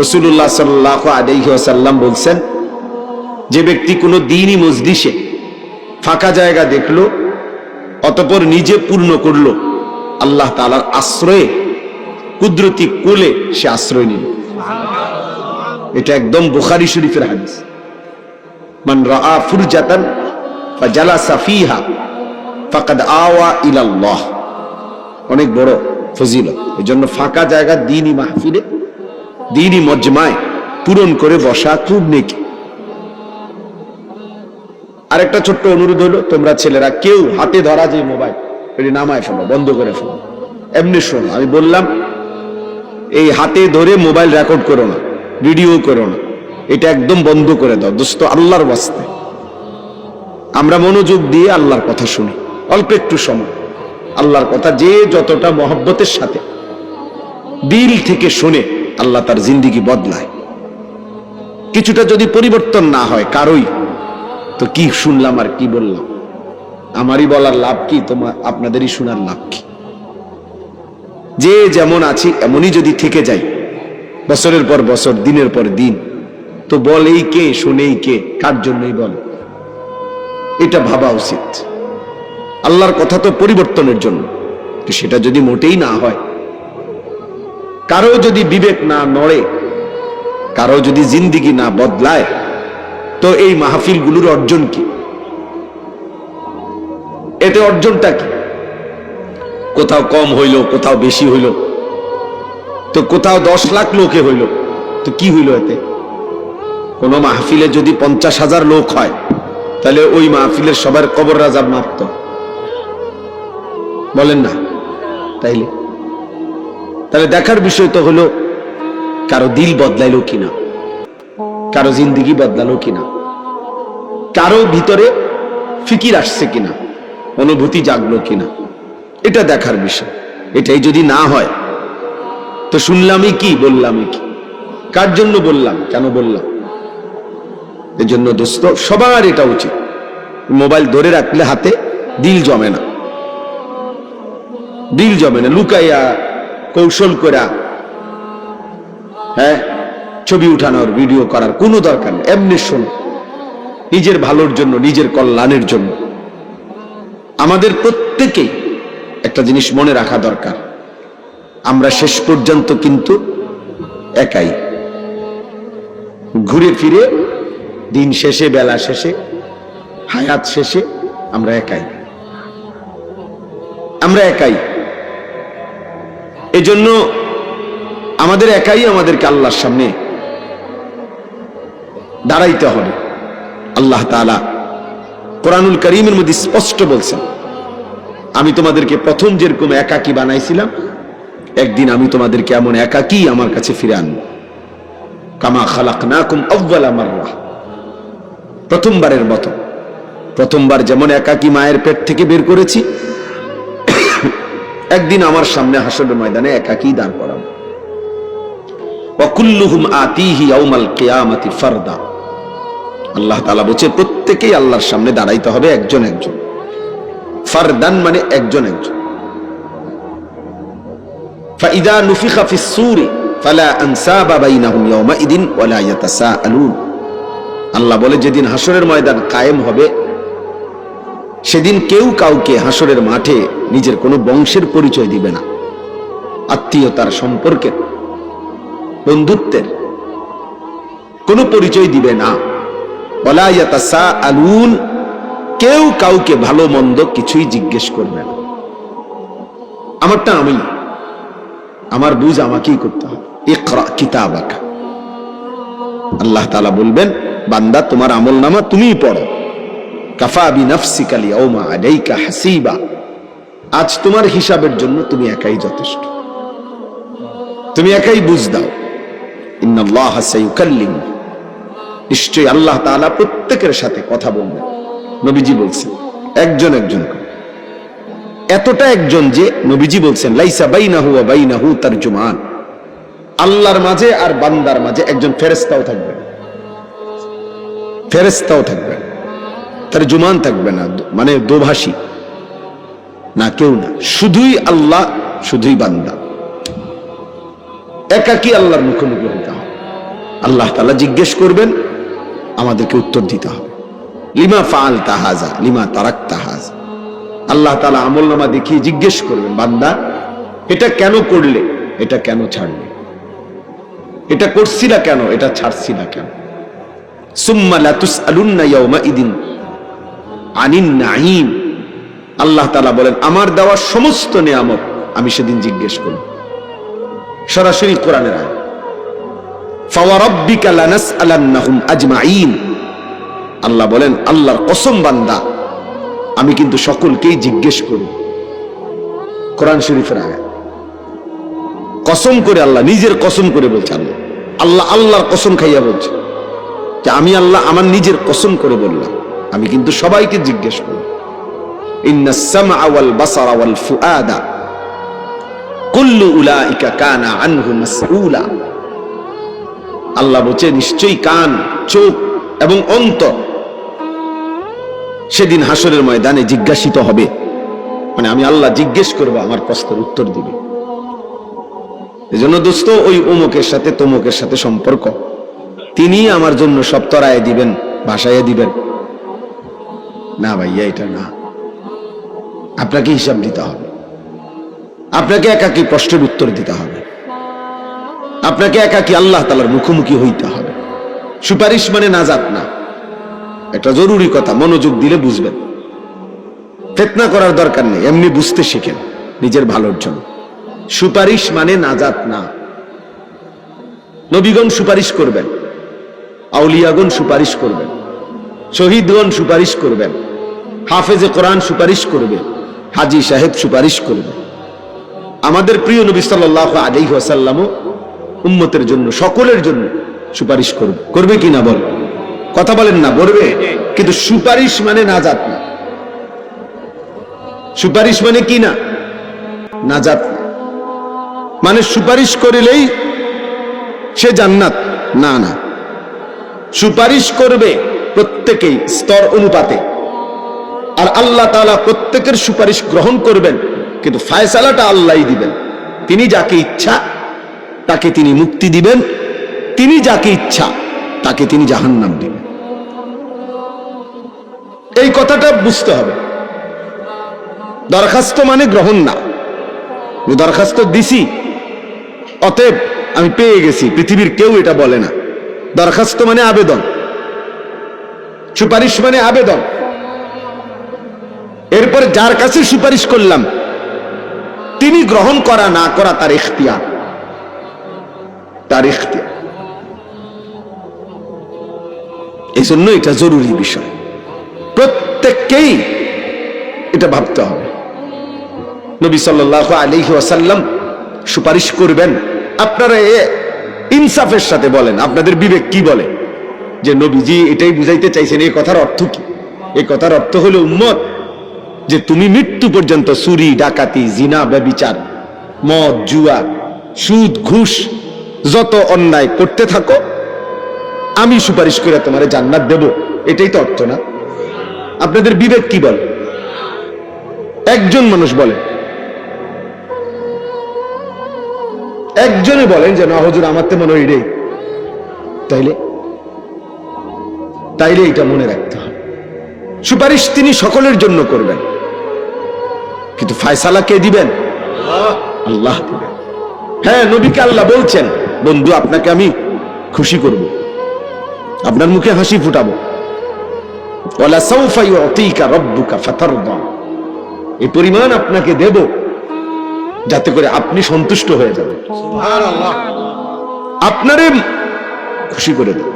রাসূলুল্লাহ সাল্লাল্লাহু আলাইহি ওয়াসাল্লাম বলছেন, যে ব্যক্তি কোনো দ্বীনি মজলিসে ফাঁকা জায়গা দেখলো অতঃপর নিজে পূর্ণ করলো, আল্লাহ তাআলার আশ্রয়ে কুদরতি কোলে সে আশ্রয় নিল। এটা একদম বুখারী শরীফের হাদিস। মান রাআ ফুরজাতান ফাজালাসা ফিহা ফাকাদ আওয়া ইলাল্লাহ। অনেক বড় ফজিলত। এজন্য ফাঁকা জায়গা দ্বীনি মাহফিলে, দ্বীনি মজমায় পূরণ করে বসা খুব নেকি। আরেকটা ছোট্ট অনুরোধ হলো, তোমরা ছেলেরা কেউ হাতে ধরা যে মোবাইল এটি নামায় ফেলো, বন্ধ করে ফেলো। এমনি শোনো, আমি বললাম এই হাতে ধরে মোবাইল রেকর্ড করো না, ভিডিও করো না, এটা একদম বন্ধ করে দাও দোস্ত, আল্লাহর ওয়াস্তে। আমরা মনোযোগ দিয়ে আল্লাহর কথা শুনি, অল্প একটু সময় আল্লাহর কথা যে যতটা মহব্বতের সাথে দিল থেকে শুনে আল্লাহ তার জিন্দেগি বদলায়। কিছুটা যদি পরিবর্তন না হয় কারোই, তো কি শুনলাম আর কি বললাম, আমারই বলার লাভ কি, তোমার আপনাদেরই শোনার লাভ কি? যে যেমন আছি এমনই যদি থেকে যাই বছরের পর বছর, দিনের পর দিন, তো বলেই কে, শুনেই কে, কার জন্যই বল? এটা ভাবা উচিত। আল্লাহর কথা তো পরিবর্তনের জন্য, তো সেটা যদি মোটেই না হয়, কারো যদি বিবেক না নড়ে, কারো যদি জিন্দেগি না বদলায়, তো এই মাহফিলগুলোর অর্জন কি? এতে অর্জনটা কি? কোথাও কম হইল, কোথাও বেশি হইল, তো কোথাও 10 লাখ লোকে হইল, তো কি হইল এতে? কোন মাহফিলে যদি 50,000 লোক হয়, তাহলে ওই মাহফিলের সবার কবর রাজাব মাপত, বলেন না? তাহলে দেখার বিষয় তো হলো কারো দিল বদলাইলো কিনা, কারো জিন্দেগি বদলালো কিনা, কারো ভিতরে ফিকির আসছে কিনা, অনুভূতি জাগলো কিনা, এটা দেখার বিষয়। এটাই যদি না হয়, তো শুনলামই কি, বললামই কি, কার জন্য বললাম, কেন বললাম? এজন্য দোস্ত সবার এটা উচিত, মোবাইল ধরে রাখলে হাতে দিল জমে না, দিল জমে না। লুকাইয়া কৌশল করা, হ্যাঁ, ছবি উঠানোর, ভিডিও করার কোনো দরকার নেই। এমনি শোনো, নিজের ভালোর জন্য, নিজের কল্যাণের জন্য। আমাদের প্রত্যেকেই একটা জিনিস মনে রাখা দরকার, আমরা শেষ পর্যন্ত কিন্তু একাই। ঘুরে ফিরে দিন শেষে, বেলা শেষে, হায়াত শেষে আমরা একাই, আমরা একাই। এজন্য আমাদের একাই আমাদেরকে আল্লাহর সামনে দাঁড়াইতে হবে। আল্লাহ তাআলা কোরআনুল কারীমের মধ্যে স্পষ্ট বলছেন, আমি তোমাদেরকে প্রথম যেরকম একাকী বানাইছিলাম, একদিন আমি তোমাদেরকে এমন একাকী আমার কাছে ফিরে আনবো। কামা খালাকনাকুম আউয়ালা মাররা, প্রথমবারের মতো। প্রথমবার যেমন একাকী মায়ের পেট থেকে বের করেছি, একদিন আমার সামনে হাসরের ময়দানে একাকী দাঁড় করাবো। ওয়া কুল্লুহুম আতিহি ইয়াউমাল কিয়ামাতি ফারদা। আল্লাহ তাআলা বলেছে প্রত্যেকেই আল্লাহর সামনে দাঁড়াইতে হবে একজন একজন। ফারদান মানে একজন একজন। ফাইদা নুফিখা ফিস সূরি ফালা আনসাবা বাইনাহুম ইয়াউমাইদিন ওয়ালা ইয়াতাসাআলুন। আল্লাহ বলে যেদিন হাসরের ময়দান কায়েম হবে, সেদিন কেউ কাউকে হাসরের মাঠে নিজের কোনো বংশের পরিচয় দিবে না, আত্মীয়তার, সম্পর্কের, বন্ধুত্বের কোনো পরিচয় দিবে না। ওয়ালা ইয়াতাসাআলুন, কেউ কাউকে ভালো মন্দ কিছুই জিজ্ঞেস করবে না। আমারটা আমি, আমার বুঝ আমাকেই করতে হবে। ইকরা কিতাবাকা, আল্লাহ তাআলা বলবেন বান্দা তোমার আমলনামা তুমিই পড়ো। কাফা বিনাফসিকা আল-ইয়াওমা আলাইকা হাসিবা, আজ তোমার হিসাবের জন্য তুমি একাই যথেষ্ট, তুমি একাই বুঝ দাও। ইন্নাল্লাহা সায়ুকাল্লিমু, নিশ্চয়ই আল্লাহ তাআলা প্রত্যেকের সাথে কথা বলবেন। নবীজি বলছেন একজন একজন করে, এতটা একজন যে নবীজি বলছেন লাইসা বাইনাহু ওয়া বাইনাহু তারজুমান, আল্লাহর মাঝে আর বান্দার মাঝে একজন ফেরেশতাও থাকবেন, ফেরেশতাও থাকবেন, তারজুমান থাকবে না, মানে দোভাষী না, কেউ না, শুধুই আল্লাহ, শুধুই বান্দা। একাকী আল্লাহর মুখোমুখি হতে হবে। আল্লাহ তাআলা জিজ্ঞেস করবেন, আমাদেরকে উত্তর দিতে হবে। Lima ফাআলতা হাযা lima তারাকতা হাযা। আল্লাহ তাআলা আমলনামা দেখিয়ে জিজ্ঞেস করবেন, বান্দা এটা কেন করলে, এটা কেন ছাড়লে, এটা করছিলা কেন, এটা ছাড়ছিলা কেন। সুম্মা লা তুসআলুন্না ইয়াওমাইদিন আনিন নাঈম। আল্লাহ তাআলা বলেন, আমার দেওয়া সমস্ত নিয়ামত আমি সেদিন জিজ্ঞেস করব। সরাসরি কোরআনের আয়াত, ফাওয়ারাব্বিকা লানাসআলান্নাহুম আজমাইন। আল্লাহ বলেন, আল্লাহর কসম বান্দা, আমি কিন্তু সকলকেই জিজ্ঞেস করব। কোরআন শরীফের আয়াত। কসম করে আল্লাহ নিজের কসম করে বলছে, আল্লাহ আল্লাহর কসম খাইয়া বলছে যে আমি আল্লাহ আমার নিজের কসম করে বললাম, আমি কিন্তু সবাইকে জিজ্ঞেস করব। ইন্নাস সামআ ওয়াল বাসারা ওয়াল ফুআদা কুল্লু উলাইকা কানা আনহু মাসউলা। আল্লাহ বলছে, নিশ্চয়ই কান, চোখ এবং অন্তর সেদিন হাসরের ময়দানে জিজ্ঞাসিত হবে। মানে আমি আল্লাহ জিজ্ঞেস করব, আমার প্রশ্নের উত্তর দিবে। এজন্য দোস্ত, ওই অমুকের সাথে তমুকের সাথে সম্পর্ক, তিনি আমার জন্য সব তরায় দিবেন, ভাসাইয়া দিবেন না ভাইয়া, এটা না। আপনাকে হিসাব দিতে হবে, আপনাকে একাকী প্রশ্নের উত্তর দিতে হবে, আপনাকে একাকী আল্লাহ তাআলার মুখোমুখি হইতে হবে। সুপারিশ মানে নাজাত না, এটা জরুরি কথা, মনোযোগ দিলে বুঝবেন। ফিতনা করার দরকার নেই, এমনি বুঝতে শিখেন নিজের ভালোর জন্য। সুপারিশ মানে নাজাত না। নবীগণ সুপারিশ করবেন, আউলিয়াগণ সুপারিশ করবেন, শহীদগণ সুপারিশ করবেন, হাফেজে কোরআন সুপারিশ করবে, হাজী সাহেব সুপারিশ করবে। আমাদের প্রিয় নবী সাল্লাল্লাহু আলাইহি ওয়াসাল্লামও উম্মতের জন্য, সকলের জন্য সুপারিশ করবে। করবে কি না বল, কথা বলেন না, করবে। কিন্তু সুপারিশ মানে নাজাত না। সুপারিশ মানে কি না, নাজাত না। মানে সুপারিশ করিলেই সে জান্নাত, না না। সুপারিশ করবে প্রত্যেকেই স্তর অনুপাতে, আর আল্লাহ তাআলা প্রত্যেকের সুপারিশ গ্রহণ করবেন, কিন্তু ফায়সালাটা আল্লাহই দিবেন। তিনি যাকে ইচ্ছা তাকে তিনি মুক্তি দিবেন, তিনি যাকে ইচ্ছা তাকে তিনি জাহান্নাম দিবেন। এই কথাটা বুঝতে হবে। দরখাস্ত মানে গ্রহণ না। দরখাস্ত দিছি, অতএব আমি পেয়ে গেছি, পৃথিবীর কেউ এটা বলে না। দরখাস্ত মানে আবেদন, সুপারিশ মানে আবেদন। এরপরে যার কাছে সুপারিশ করলাম, তিনি গ্রহণ করা না করা তার ইখতিয়ার, তার ইখতিয়ার। এই জন্য এটা জরুরি বিষয়, প্রত্যেককেই এটা ভাবতে হবে। নবী সাল্লাল্লাহু আলাইহি ওয়াসাল্লাম সুপারিশ করবেন। আপনারা ইনসাফের সাথে বলেন, আপনাদের বিবেক কি বলে যে নবীজি এটাই বুঝাইতে চাইছেন? এই কথার অর্থ কি? এই কথার অর্থ হলো, উম্মত, যে তুমি মৃত্যু পর্যন্ত চুরি, ডাকাতি, জিনা, ব্যভিচার, মদ, জুয়া, সুদ, ঘুষ, যত অন্যায় করতে থাকো, আমি সুপারিশ করে তোমারে জান্নাত দেব। এটাই তো অর্থ না? আপনাদের বিবেক কি বলে? একজন মানুষ বলেন, একজনে বলেন যে না হুজুর, আমার তো মনে হয় এটাই। তাইলে তাইলে এটা মনে রাখতে হবে, সুপারিশ তিনি সকলের জন্য করবেন, কিন্তু ফায়সালা কে দিবেন? আল্লাহ দিবেন। হ্যাঁ, নবীকে আল্লাহ বলছেন, বন্ধু আপনাকে আমি খুশি করব, আপনার মুখে হাসি ফুটাবো। ওয়ালা সাউফা ইউতিকা রাব্বুকা ফাতারদা। এই পরিমাণ আপনাকে দেব যাতে করে আপনি সন্তুষ্ট হয়ে যাবেন, সুবহানাল্লাহ, আপনারে খুশি করে দেব।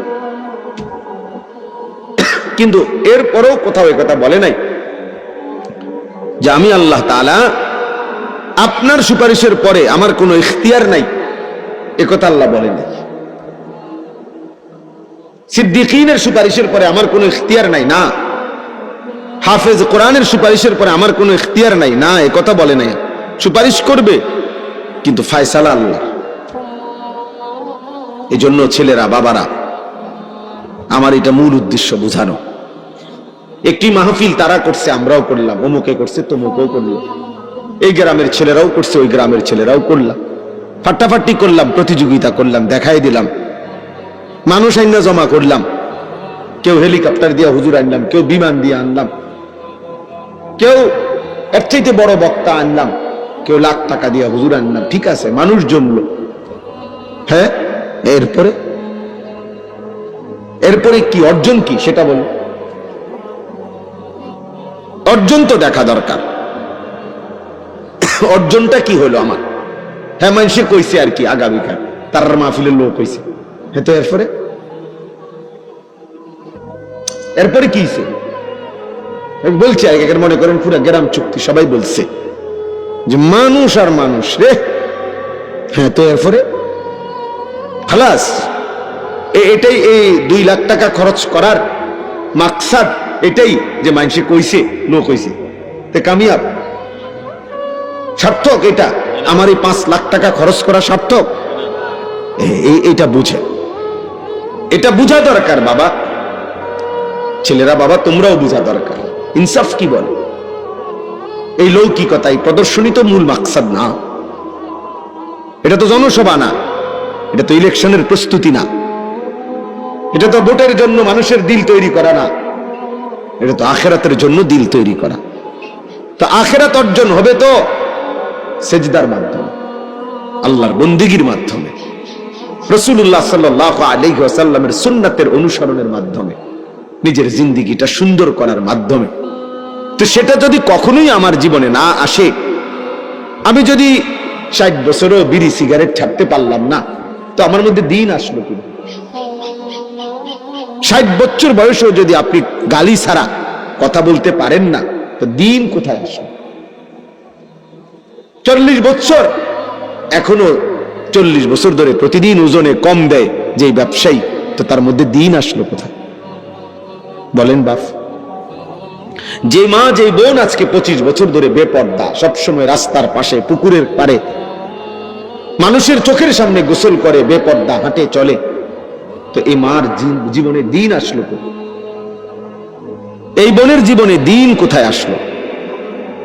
কিন্তু এরপরেও কোথাও একথা বলে নাই যে আমি আল্লাহ তাআলা আপনার সুপারিশের পরে আমার কোনো ইখতিয়ার নাই, একথা আল্লাহ বলে নাই। সিদ্দিকীনের সুপারিশের পরে আমার কোনো ইখতিয়ার নাই, না। হাফেজ কোরআনের সুপারিশের পরে আমার কোনো ইখতিয়ার নাই, না, একথা বলে নাই। সুপারিশ করবে, কিন্তু ফায়সালা আল্লাহ। এজন্য ছেলেরা, বাবারা, আমার এটা মূল উদ্দেশ্য বোঝানো। একটি মাহফিল তারা করছে, আমরাও করলাম, অমুকে করছে, তমুকেও করলো, এই গ্রামের ছেলেরাও করছে, ওই গ্রামের ছেলেরাও করলাম, ফাটাফাটি করলাম, প্রতিযোগিতা করলাম, দেখাই দিলাম। মানুষ আইনা জমা করলাম, কেউ হেলিকপ্টার দিয়ে হুজুর আনলাম, কেউ বিমান দিয়ে আনলাম, কেউ এর চাইতে বড় বক্তা আনলাম, কেউ লাখ টাকা দিয়ে হুজুর আনলাম, ঠিক আছে, মানুষ জমলো। হ্যাঁ, এরপরে কি অর্জন, কি সেটা বল। অর্জন তো দেখা দরকার, অর্জনটা কি হলো আমার? হ্যাঁ, মানুষে কইছে আর কি আগামীকাল তার মাহফিলের লোক হইছে, হ্যাঁ, তো এরপরে কি হইছে বলছি। আগে মনে করেন পুরা গ্রাম চুক্তি সবাই বলছে যে মানুষ আর মানুষ রে, হ্যাঁ, তো এরপরে খালাস। এটাই এই 2 লাখ টাকা খরচ করার মাকসাদ, এটাই যে মানুষে কইছে, লোক হইছে, তে কামিয়াব, সার্থক। এটা আমার এই 5 লাখ টাকা খরচ করা সার্থক? এটা বুঝে, এটা বুঝা দরকার বাবা, ছেলেরা, বাবা তোমরাও বুঝা দরকার। ইনসাফ কি বলে? এই লৌকিকতা, এই প্রদর্শনী তো মূল মাকসাদ না। এটা তো জনসভা না, এটা তো ইলেকশনের প্রস্তুতি না, এটা তো ভোটের জন্য মানুষের দিল তৈরি করা না, এটা তো আখিরাতের জন্য দিল তৈরি করা। তো আখিরাত অর্জন হবে তো সেজদার মাধ্যমে, আল্লাহর বন্দেগীর মাধ্যমে, রাসূলুল্লাহ সাল্লাল্লাহু আলাইহি ওয়াসাল্লামের সুন্নাতের অনুসরণের মাধ্যমে, নিজের জিন্দেগিটা সুন্দর করার মাধ্যমে। তো সেটা যদি কখনোই আমার জীবনে না আসে, আমি যদি 60 বছরও বিড়ি সিগারেট ছাড়তে পারলাম না, তো আমার মধ্যে দিন আসলো কি? 60 বছর বয়সেও যদি আপনি গালি ছাড়া কথা বলতে পারেন না, তো দিন কোথায় আসলো? 40 বছর, এখনো 40 বছর ধরে প্রতিদিন ওজনে কম দেয় যে ব্যবসায়ী, তো তার মধ্যে দিন আসলো কোথায় বলেন বাপ? যে মা, যে বোন আজকে 25 বছর ধরে বেপর্দা, সবসময় রাস্তার পাশে, পুকুরের পারে, মানুষের চোখের সামনে গোসল করে, বেপর্দা হাঁটে চলে, তো এই মার জীবনে দিন আসলো কোথায়? এই বোনের জীবনে দিন কোথায় আসলো?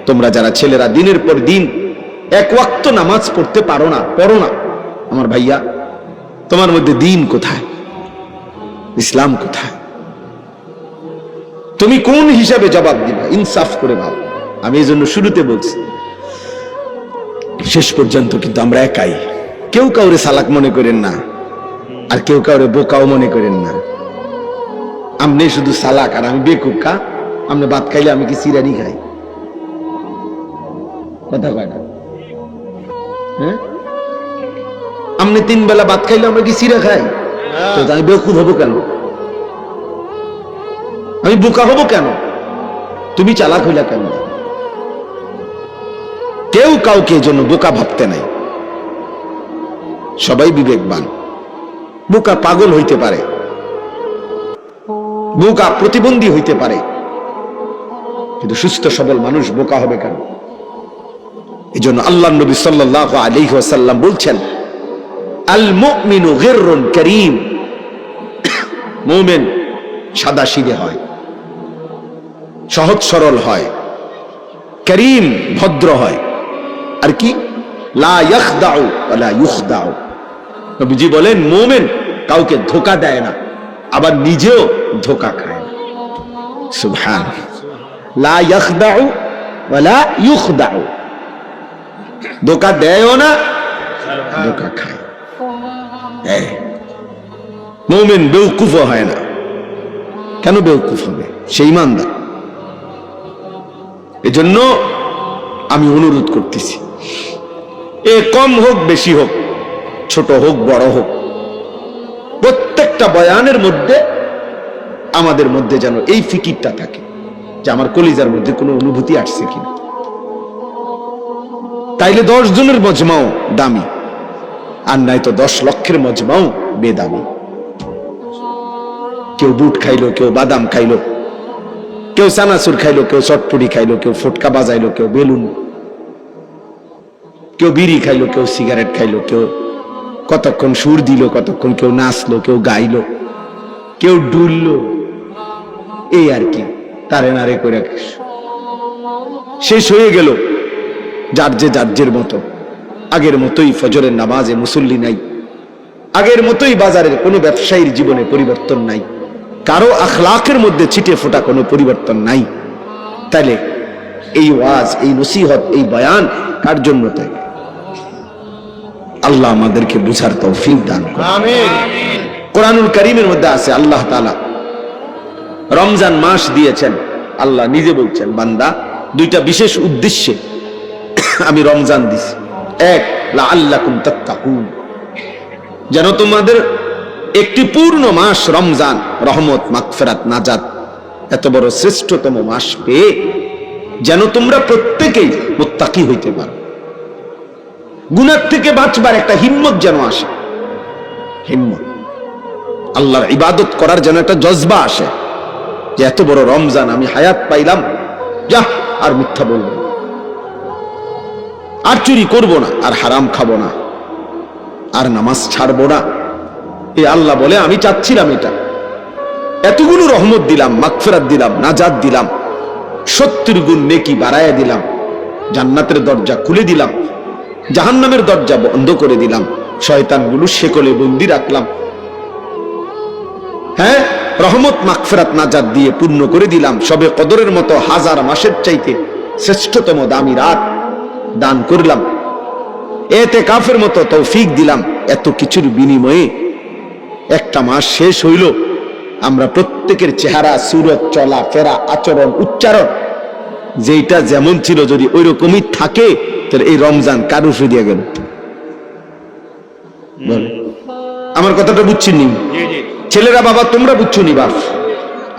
তোমরা যারা ছেলেরা দিনের পর দিন 1 ওয়াক্ত নামাজ পড়তে পারো না, পড়ো না, আমার ভাইয়া, তোমার মধ্যে দিন কোথায়? ইসলাম কোথায়? তুমি কোন হিসাবে জবাব দিবা? ইনসাফ করে ভাব। আমি এই জন্য শুরুতে বলছি, শেষ পর্যন্ত কিন্তু আমরা একাই। কেউ কাউরে সালাক মনে করেন না, আর কেউ কাউরে বোকাও মনে করেন না। আমনে শুধু সালাক আর আমি বেকুকা। আমনে ভাত খাইলে আমি কি সিরানি খাই? কথা কয় না? হ্যাঁ, আমনে 3 বেলা ভাত খাইলে আমরা কি সিরা খাই? তো আমি বেকুব হবো কেন? আমি বোকা হবো কেন? তুমি চালাক হইলা কেন? কেউ কাউকে জন্য বোকা ভাবতে নাই, সবাই বিবেকবান। বোকা পাগল হইতে পারে, বোকা প্রতিবন্ধী হইতে পারে, কিন্তু সুস্থ সবল মানুষ বোকা হবে কেন? এই জন্য আল্লাহর নবী সাল্লাল্লাহু আলাইহি ওয়াসাল্লাম বলছেন, আল মুমিনু গিররুন কারীম। মুমিন সাদাসিধে হয়, সহজ সরল হয়, করিম ভদ্র হয়, আর কি লা ইয়াখদাউ ওয়ালা ইউখদাউ। নবীজি বলেন মুমিন কাউকে ধোঁকা দেয় না, আবার নিজেও ধোঁকা খায় না। সুবহানাল্লাহ, লা ইয়াখদাউ ওয়ালা ইউখদাউ, ধোঁকা দেয়ও না, ধোঁকা খায়। মুমিন বেওকুফ হয় না। কেন বেওকুফ হবে? সে ঈমানদার। এজন্য আমি অনুরোধ করতেছি, এ কম হোক বেশি হোক, ছোট হোক বড় হোক, প্রত্যেকটা বয়ানের মধ্যে আমাদের মধ্যে যেন এই ফিকিরটা থাকে যে আমার কলিজার মধ্যে কোনো অনুভূতি আসছে কিনা। তাইলে 10 জনের মজমাও দামি, আর নাই তো 10 লক্ষের মজমাও বেদামি। কেউ বুট খাইলো, কেউ বাদাম খাইলো, কেউ চানাচুর খাইলো, কেউ চটপটি খাইলো, কেউ ফুটকা বাজাইলো, কেউ বেলুন, কেউ বিড়ি খাইলো, কেউ সিগারেট খাইলো, কেউ কতক্ষণ সুর দিল, কতক্ষণ কেউ নাচলো, কেউ গাইলো, কেউ ডুললো, এই আর কি তারে নারে করে শেষ হয়ে গেল। যার যে যার মতো, আগের মতোই ফজরের নামাজে মুসল্লি নাই, আগের মতোই বাজারের কোনো ব্যবসায়ীর জীবনে পরিবর্তন নাই, কারো আখলাকের মধ্যে ছিটে ফোটা কোনো পরিবর্তন নাই। তাহলে এই ওয়াজ, এই নসিহত, এই বয়ান কার জন্য? তাই আল্লাহ আমাদেরকে বুঝার তৌফিক দান করুন। আমিন। কোরআনুল কারীমের মধ্যে আছে আল্লাহ তাআলা রমজান মাস দিয়েছেন। আল্লাহ নিজে বলছেন, বান্দা দুইটা বিশেষ উদ্দেশ্যে আমি রমজান দিছি। এক, লাআল্লাকুম তাত্তাকুন, যেন তোমাদের একটি পূর্ণ মাস রমজান রহমত, মাগফিরাত, নাজাত, এত বড় শ্রেষ্ঠতম মাস পেয়ে যেন তোমরা প্রত্যেকেই মুত্তাকি হইতে পারো। গুনাহ থেকে বাঁচবার একটা হিম্মত যেন আসে, হিম্মত, আল্লাহর ইবাদত করার যেন একটা জজবা আসে, যে এত বড় রমজান আমি হায়াত পাইলাম, যা আর মিথ্যা বলবো না, আর চুরি করব না, আর হারাম খাবো না, আর নামাজ ছাড়বো না। এই আল্লাহ বলে আমি চাচ্ছিলাম এটা, এতগুলো রহমত দিলাম, মাগফিরাত দিলাম, নাজাত দিলাম, 70 গুণ নেকি বাড়ায়া দিলাম, জান্নাতের দরজা খুলে দিলাম, জাহান্নামের দরজা বন্ধ করে দিলাম, শয়তানগুলো শেকলে বন্দি রাখলাম, হ্যাঁ, রহমত, মাগফিরাত, নাজাত দিয়ে পূর্ণ করে দিলাম, সবে কদরের মতো 1000 মাসের চাইতে শ্রেষ্ঠতম দামি রাত দান করলাম, ইতিকাফের মতো তৌফিক দিলাম। এত কিছুর বিনিময়ে একটা মাস শেষ হইল, আমরা প্রত্যেকের চেহারা, সুরত, চলা ফেরা, আচরণ, উচ্চারণ যেটা যেমন ছিল যদি ওই রকমই থাকে, তাহলে এই রমজান কার উপরে দিয়ে গেল? আমার কথাটা বুঝছেন নি? ছেলেরা, বাবা তোমরা বুঝছো নি? বাপ,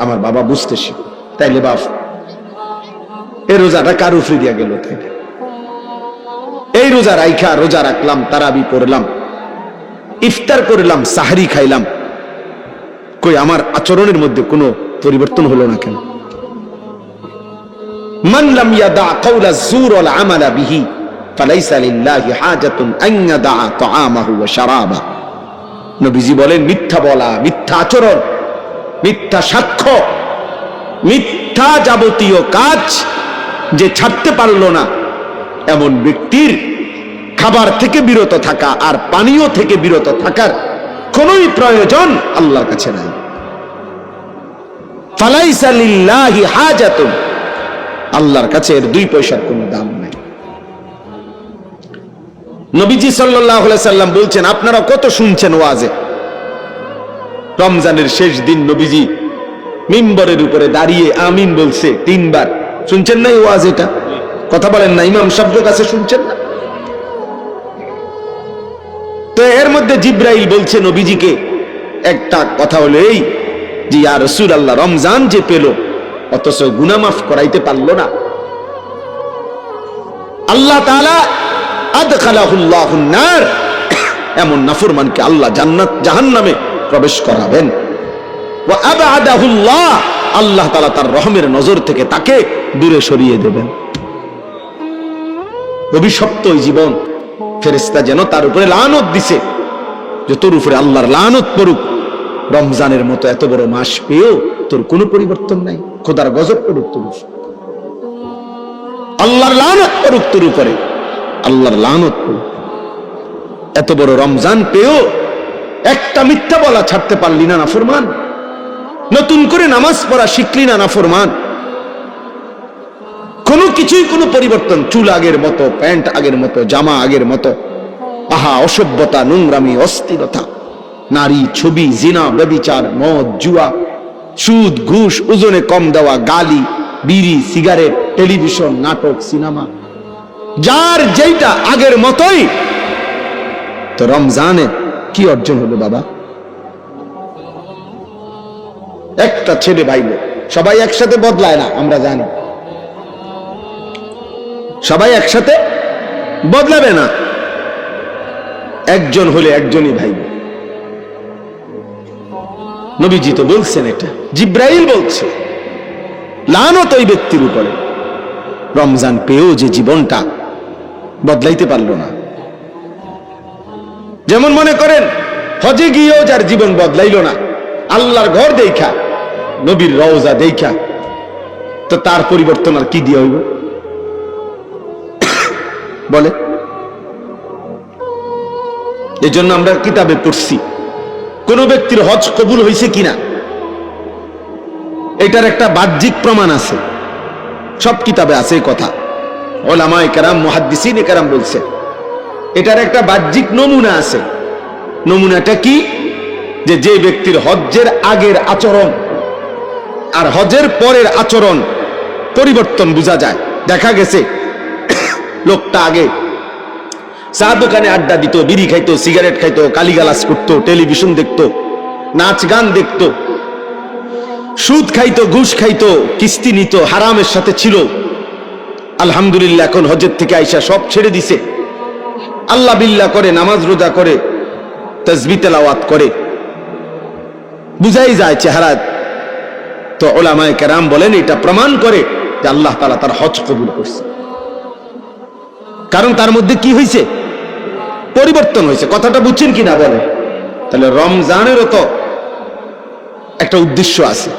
আমার বাবা বুঝতেছি, তাইলে বাপ এই রোজাটা কার উপরে দিয়ে গেল? তাইলে এই রোজা রাইখা, রোজা রাখলাম, তারাবি পড়লাম, ইফতার করলাম, সাহরি খাইলাম, কই আমার আচরণের মধ্যে কোনো পরিবর্তন হলো না কেন? মান লাম ইয়াদা কাওলা যুর ওয়াল আমালা বিহি ফালাইসা লিল্লাহি হাজাতুন আন ইয়াদা তাআমাহু ওয়া শারাবা। নবীজি বলেন, মিথ্যা বলা, মিথ্যা আচরণ, মিথ্যা সাক্ষ্য, মিথ্যা যাবতীয় কাজ যে ছাড়তে পারলো না, এমন ব্যক্তির খাবার থেকে বিরত থাকা আর পানীয় থেকে বিরত থাকার কোনই প্রয়োজন আল্লাহর কাছে নাই। ফালাইসা লিল্লাহি হাজাতুন, আল্লাহর কাছে এর 2 পয়সার কোনো দাম নাই। নবীজি সাল্লাল্লাহু আলাইহি সাল্লাম বলছেন, আপনারা কত শুনছেন ওয়াজে, রমজানের শেষ দিন নবীজি মিম্বরের উপরে দাঁড়িয়ে আমিন বলছে 3 বার। শুনছেন না এই ওয়াজ? এটা কথা বলেন না, ইমাম সাহেবের কাছে শুনছেন না? তো এর মধ্যে জিব্রাইল বলছে নবীজিকে একটা কথা, হলো এই যে, ইয়া রাসূলুল্লাহ, রমজান যে পেল অথচ গুনাহ মাফ করাইতে পারলো না, আল্লাহ তাআলা আদখালাহুল্লাহুন নার, এমন নাফরমানকে আল্লাহ জান্নাত জাহান্নামে প্রবেশ করাবেন। ওয়া আবআদাহুল্লাহ, আল্লাহ তাআলা তার রহমের নজর থেকে তাকে দূরে সরিয়ে দেবেন। অভিশপ্ত ওই জীবন, ফেরেশতা যেন তার উপরে লানত দিছে যে তোর উপরে আল্লাহর লানত পড়ুক, রমজানের মতো এত বড় মাস পেয়েও তোর কোনো পরিবর্তন নাই, খোদার গজব পড়ুক তোর উপরে, আল্লাহর লানত পড়ুক তোর উপরে, আল্লাহর লানত পড়ুক। এত বড় রমজান পেয়েও একটা মিথ্যা বলা ছাড়তে পারলি না নাফরমান, নতুন করে নামাজ পড়া শিখলি না নাফরমান, কোনো কিছুই কোনো পরিবর্তন, চুল আগের মতো, প্যান্ট আগের মতো, জামা আগের মতো, আহা অসভ্যতা, নোংরামি, অস্থিরতা, নারী, ছবি, জিনা, ব্যভিচার, মদ, জুয়া, সুদ, ঘুষ, ওজনে কম দেওয়া, গালি, বিড়ি, সিগারেট, টেলিভিশন, নাটক, সিনেমা, যার যেটা আগের মতোই। তো রমজানে কি অর্জন হলো বাবা? একটা ছেলে ভাইব, সবাই একসাথে বদলায় না, আমরা জানি, সবাই একসাথে বদলাবে না, একজন হলে একজনই ভাইব। নবীজি তো বলছেন, এটা জিব্রাইল বলছে, লানত ওই ব্যক্তির উপরে, রমজান পেয়েও যে জীবনটা বদলাইতে পারলো না। যেমন মনে করেন হজে গিয়েও যার জীবন বদলাইল না, আল্লাহর ঘর দেখা, নবীর রওজা দেখা, তো তার পরিবর্তন আর কি দিয়ে হইব বলে? এই জন্য আমরা কিতাবে পড়ছি, কোন ব্যক্তির হজ কবুল হয়েছে কিনা এটার একটা বাহ্যিক প্রমাণ আছে, সব কিতাবে আছে এই কথা। উলামায়ে কেরাম, মুহাদ্দিসিনে কেরাম বলছে এটার একটা বাহ্যিক নমুনা আছে। নমুনাটা কি? যে ব্যক্তির হজ্জের আগের আচরণ আর হজের পরের আচরণ পরিবর্তন বোঝা যায়। দেখা গেছে লোকটা আগে চা দোকানে আড্ডা দিত, বিড়ি খাইতো, সিগারেট খাইতো, গালিগালাজ করতো, টেলিভিশন দেখতো, নাচ গান দেখতো, সুদ খাইতো, ঘুষ খাইতো, কিস্তি নিত, হারামের সাথে ছিল। আলহামদুলিল্লাহ এখন হজের থেকে আইসা সব ছেড়ে দিছে, আল্লাহ বিল্লাহ করে, নামাজ রোজা করে, তাসবিহ তেলাওয়াত করে, বুঝাই যায় চেহারা। তো উলামায়ে কেরাম বলেন এটা প্রমাণ করে যে আল্লাহ তাআলা তার হজ কবুল করছে, কারণ তার মধ্যে কি হয়েছে? পরিবর্তন হয়েছে। কথাটা বুঝছেন কিনা বলে? তাহলে রমজানেরও তো একটা উদ্দেশ্য আছে।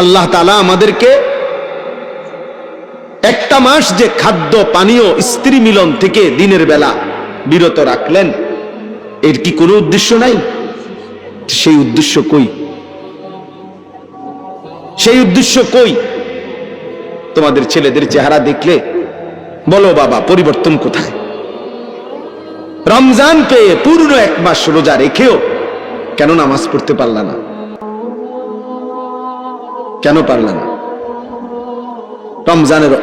আল্লাহ তাআলা আমাদেরকে একটা মাস যে খাদ্য পানীয় স্ত্রী মিলন থেকে দিনের বেলা বিরত রাখলেন, এর কি কোনো উদ্দেশ্য নাই? সেই উদ্দেশ্য কই? সেই উদ্দেশ্য কই? তোমাদের ছেলেদের চেহারা দেখলে বলো বাবা পরিবর্তন কোথায়? রমজান পেয়ে পূর্ণ এক মাস রোজা রেখেও কেন নামাজ পড়তে পারলা না? কেন পারলা না? রমজানের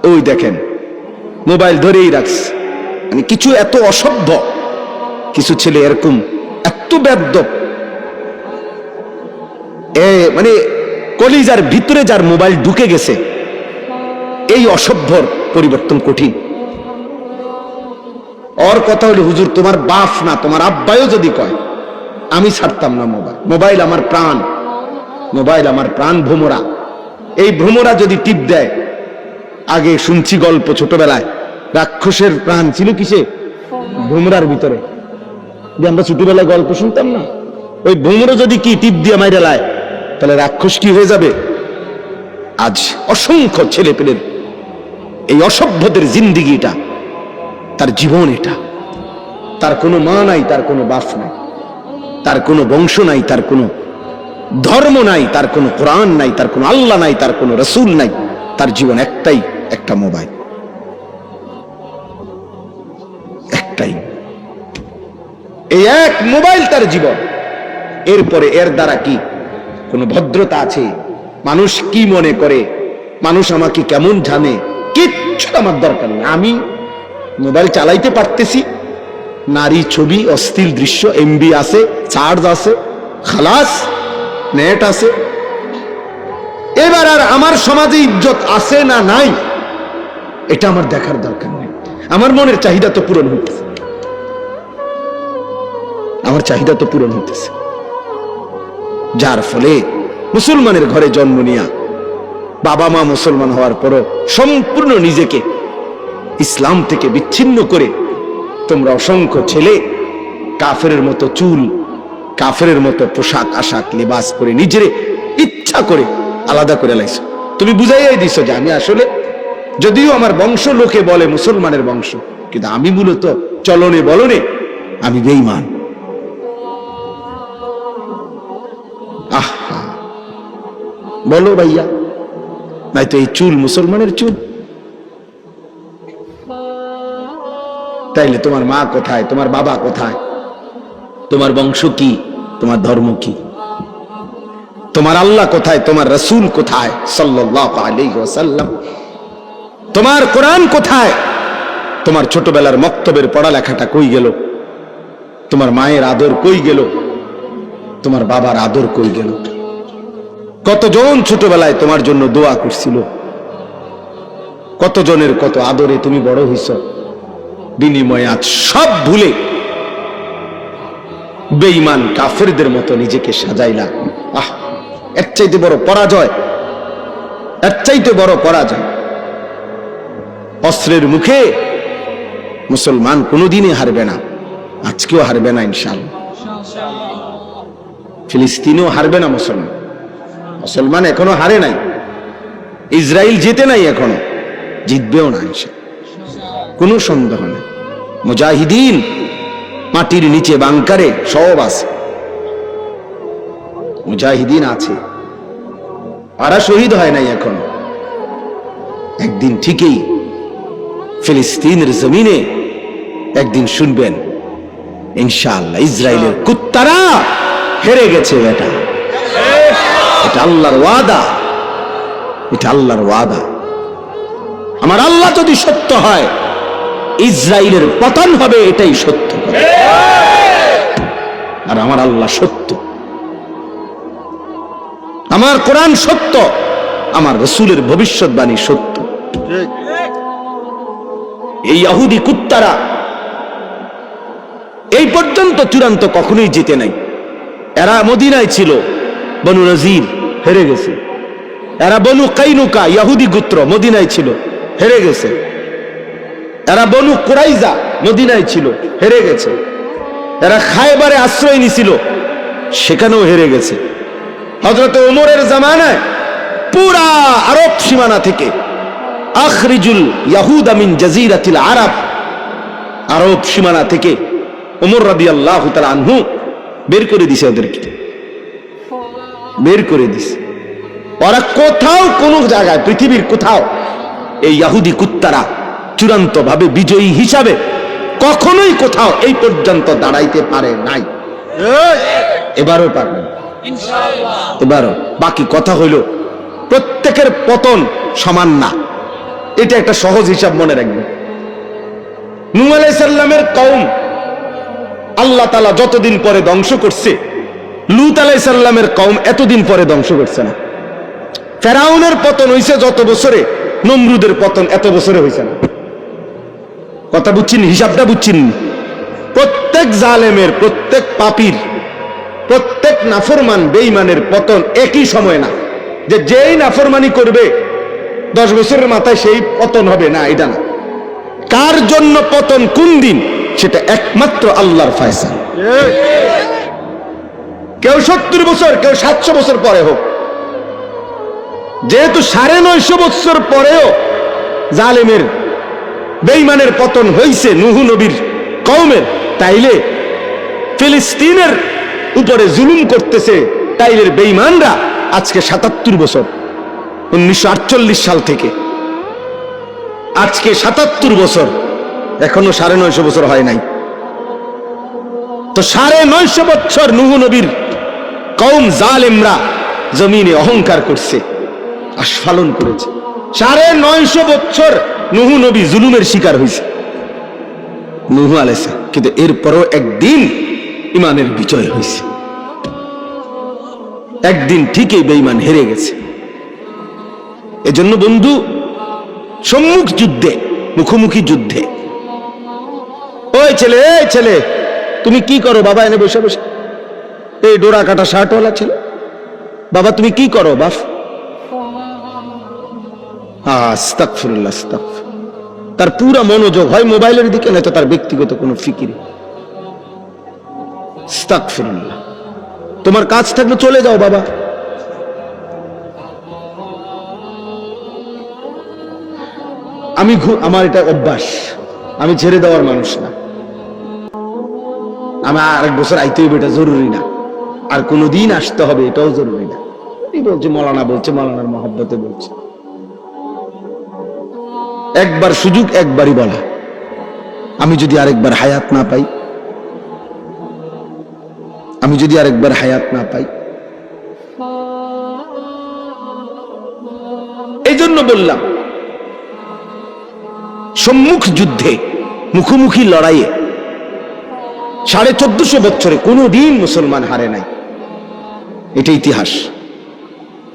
ওই দেখেন মোবাইল ধরেই রাখছে। মানে কিছু এত অসভ্য কিছু ছেলে এরকম এত বেয়াদব, মানে কলিজার ভিতরে যার মোবাইল ঢুকে গেছে, এই অসভ্যর পরিবর্তন কঠিন। ওর কথা হলো হুজুর তোমার বাপ না তোমার আব্বাও যদি কয় আমি ছাড়তাম না মোবাইল। মোবাইল আমার প্রাণ, মোবাইল আমার প্রাণ ভ্রমরা। এই ভ্রমরা যদি টিপ দেয়, আগে শুনছি গল্প ছোটবেলায়, রাক্ষসের প্রাণ ছিল কিসে? ভ্রমরার ভিতরে। যে আমরা ছোটবেলায় গল্প শুনতাম না, ওই ভ্রমরা যদি কি টিপ দিয়ে মাইরে লায়, তাহলে রাক্ষস কি হয়ে যাবে? আজ অসংখ্য ছেলে পেলের এই অসভ্যদের জিন্দিগিটা, তার জীবন এটা, তার কোনো মা নাই, তার কোনো বাপ নাই, তার কোনো বংশ নাই, তার কোনো ধর্ম নাই, তার কোনো কোরআন নাই, তার কোনো আল্লাহ নাই, তার কোনো রাসূল নাই, তার জীবন একটাই, একটা মোবাইল, একটাই। এই এক মোবাইল তার জীবন। এরপরে এর দ্বারা কি কোনো ভদ্রতা আছে? মানুষ কি মনে করে, মানুষ আমাকে কেমন জানে, কিচ্ছু আমার দরকার নেই। আমি মোবাইল চালাইতে পারতেছি, নারী ছবি অশ্লীল দৃশ্য এমবি আছে, চার্জ আছে, খালাস, নেট আছে। এবার আর আমার সমাজে ইজ্জত আছে না নাই এটা আমার দেখার দরকার নেই। আমার মনের চাহিদা তো পূরণ হইতেছে, আমার চাহিদা তো পূরণ হইতেছে। যার ফলে মুসলমানের ঘরে জন্ম নিয়া বাবা মা মুসলমান হওয়ার পরও সম্পূর্ণ নিজেকে ইসলাম থেকে বিচ্ছিন্ন করে তোমরা অসংখ্য ছেলে কাফেরের মতো চুল, কাফেরের মতো পোশাক আশাক লিবাস করে নিজের ইচ্ছা করে আলাদা করে লাইছো। তুমি বুঝাইয়াই দিছো যে আমি আসলে, যদিও আমার বংশ লোকে বলে মুসলমানের বংশ, কিন্তু আমি মূলত চলনে বলনে আমি বেঈমান। আহা বলো ভাইয়া, নাই তো এই চুল মুসলমানের চুল। তাইলে তোমার মা কোথায়, তোমার বাবা কোথায়, তোমার বংশ কি, তোমার ধর্ম কি, তোমার আল্লাহ কোথায়, তোমার রাসূল কোথায় সাল্লাল্লাহু আলাইহি ওয়াসাল্লাম, তোমার কোরআন কোথায়, তোমার ছোটবেলার মক্তবের পড়ালেখাটা কই গেল, তোমার মায়ের আদর কই গেল, তোমার বাবার আদর কই গেল? কতজন ছোটবেলায় তোমার জন্য দোয়া করছিল, কতজনের কত আদরে তুমি বড় হইছ, বিনিময়ে আজ সব ভুলে বেঈমান কাফেরদের মতো নিজেকে সাজাইলা। আহ, এর চাইতে বড় পরাজয়, এর চাইতে বড় পরাজয়। অস্ত্রের মুখে মুসলমান কোনোদিনই হারবে না, আজকেও হারবে না ইনশাআল্লাহ। ফিলিস্তিনেও হারবে না মুসলমান, মুসলমান এখনো হারে নাই, ইসরায়েল জিতে নাই, এখনো জিতবেও না ইনশাআল্লাহ, কোনো সন্দেহ নেই। মুজাহিদিন মাটির নিচে বাংকারে সব আছে, মুজাহিদিন আছে, আর শহীদ হয় নাই এখন। একদিন ঠিকই ফিলিস্তিনের জমিনে একদিন শুনবেন ইনশাআল্লাহ ইসরায়েলের কুত্তারা হেরে গেছে। এটা আল্লাহর ওয়াদা, এটা আল্লাহর ওয়াদা। আমার আল্লাহ যদি সত্য হয়, ইসরায়েলের পতন হবে, এটাই সত্য। আর আমার আল্লাহ সত্য, আমার কোরআন সত্য, আমার রাসূলের ভবিষ্যৎবাণী সত্য। এই ইহুদি কুত্তারা এই পর্যন্ত চূড়ান্ত কখনোই জিতে নাই। এরা মদিনায় ছিল, বনু নজির হেরে গেছে। এরা বনু কাইনুকা ইহুদি গোত্র মদিনায় ছিল, হেরে গেছে। এরা বনু কুরাইজা মদিনায় ছিল, হেরে গেছে। এরা খায়বারে আশ্রয় নিছিল, সেখানেও হেরে গেছে। হযরত ওমরের জামানায় পুরা আরব সীমানা থেকে আখরিজুল ইয়াহুদা মিন জাজিরাতিল আরব, আরব সীমানা থেকে ওমর রাদিয়াল্লাহু তাআলা আনহু বের করে দিয়েছে, ওদেরকে বের করে দিয়েছে। ওরা কোথাও কোন জায়গায় পৃথিবীর কোথাও এই ইহুদি কুত্তারা চূড়ান্ত ভাবে বিজয়ী হিসাবে কখনোই কোথাও এই পর্যন্ত দাঁড়াইতে পারে নাই। এবারও পারবে ইনশাআল্লাহ। এবারও বাকি কথা হইল প্রত্যেকের পতন সমান না, এটা একটা সহজ হিসাব মনে রাখবেন। নূহ আলাইহিস সালামের কওম আল্লাহ তাআলা যতদিন পরে ধ্বংস করছে, লূত আলাইহিস সালামের কওম এতদিন পরে ধ্বংস করছে না। ফেরাউনের পতন হইছে যত বছরে, নমরুদের পতন এত বছরে হইছে না। কথা বুঝছেন? হিসাবটা বুঝছেন? প্রত্যেক জালেমের, প্রত্যেক পাপীর, প্রত্যেক নাফরমান বেঈমানের পতন একই সময় না, যে যেই নাফরমানি করবে 10 বছরের মাথায় সেই পতন হবে, না, এটা না। কার জন্য পতন কোন দিন, সেটা একমাত্র আল্লাহর ফয়সালা। কেউ 70 বছর, কেউ 700 বছর পরে হোক, যেহেতু 950 বছর পরেও জালেমের বেঈমানের পতন হইছে নূহ নবীর কওমের, তাইলে ফিলিস্তিনের উপরে জুলুম করতেছে তাইলের বেঈমানরা আজকে 77 বছর, 1948 সাল থেকে আজকে 77 বছর, এখনো 950 বছর হয় নাই। তো 950 বছর নূহ নবীর কওম জালেমরা জমিনে অহংকার করছে, আস্ফালন করেছে। 950 বছর নূহ নবী জুলুমের শিকার হয়েছে, নূহ আলাইহিস সালাম। কিন্তু এরপরও একদিন ইমানের বিজয় হয়েছে, একদিন ঠিকই বেঈমান হেরে গেছে। এজন্য বন্ধু, সম্মুখ যুদ্ধে, মুখোমুখি যুদ্ধে, ওই ছেলে, এই ছেলে, তুমি কি করো বাবা? এনে বসে বসে, এই ডোরা কাটা শার্টওয়ালা ছেলে, বাবা তুমি কি করো বাপ? আস্তাগফিরুল্লাহ, আস্তাগফির। তার পুরা মনোযোগ হয় মোবাইলের দিকে, নয়তো তার ব্যক্তিগত কোনো ফিকিরে। আস্তাগফিরুল্লাহ। তোমার কাজ থাকলে চলে যাও বাবা। আমার এটা অভ্যাস, আমি ছেড়ে দেওয়ার মানুষ না। আমার আরেক বছর আইতে হবে, এটা জরুরি না। আর কোনদিন আসতে হবে, এটাও জরুরি না। এই বলছে মৌলানা, বলছে মৌলানার মহব্বতে বলছে। একবার সুযোগ, একবারই বলা। আমি যদি আরেকবার হায়াত না পাই, আমি যদি আরেকবার হায়াত না পাই, এই জন্য বললাম সম্মুখ যুদ্ধে, মুখোমুখি লড়াইয়ে 1450 বছরে কোনদিন মুসলমান হারে নাই। এটা ইতিহাস,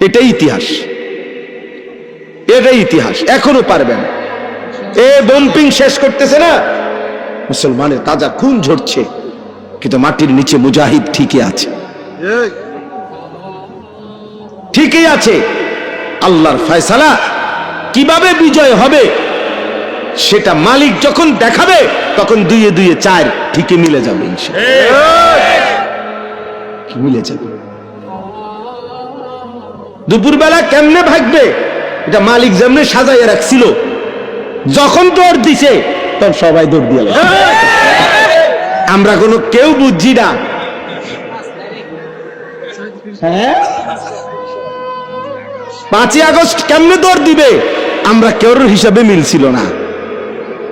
এটাই ইতিহাস, এটাই ইতিহাস। এখনো পারবে না। এ বম্পিং শেষ করতেছে না, মুসলমানের তাজা খুন ঝরছে, কিন্তু মাটির নিচে মুজাহিদ ঠিকই আছে, ঠিকই আছে। আল্লাহর ফয়সালা কিভাবে বিজয় হবে সেটা মালিক যখন দেখাবে, তখন 2 2 4 ঠিকই মিলে যাবে, ইনশাআল্লাহ মিলে যাবে। দুপুরবেলা কেমনে ভাগবে, এটা মালিক যেমনে সাজাইয়া রাখছিল, যখন দৌড় দিছে তখন সবাই দৌড় দিয়ে আমরা কোনো কেউ বুঝছি না। হ্যাঁ, 5ই আগস্ট কেমনে দৌড় দিবে আমরা কেউর হিসাবে মিলছিল না,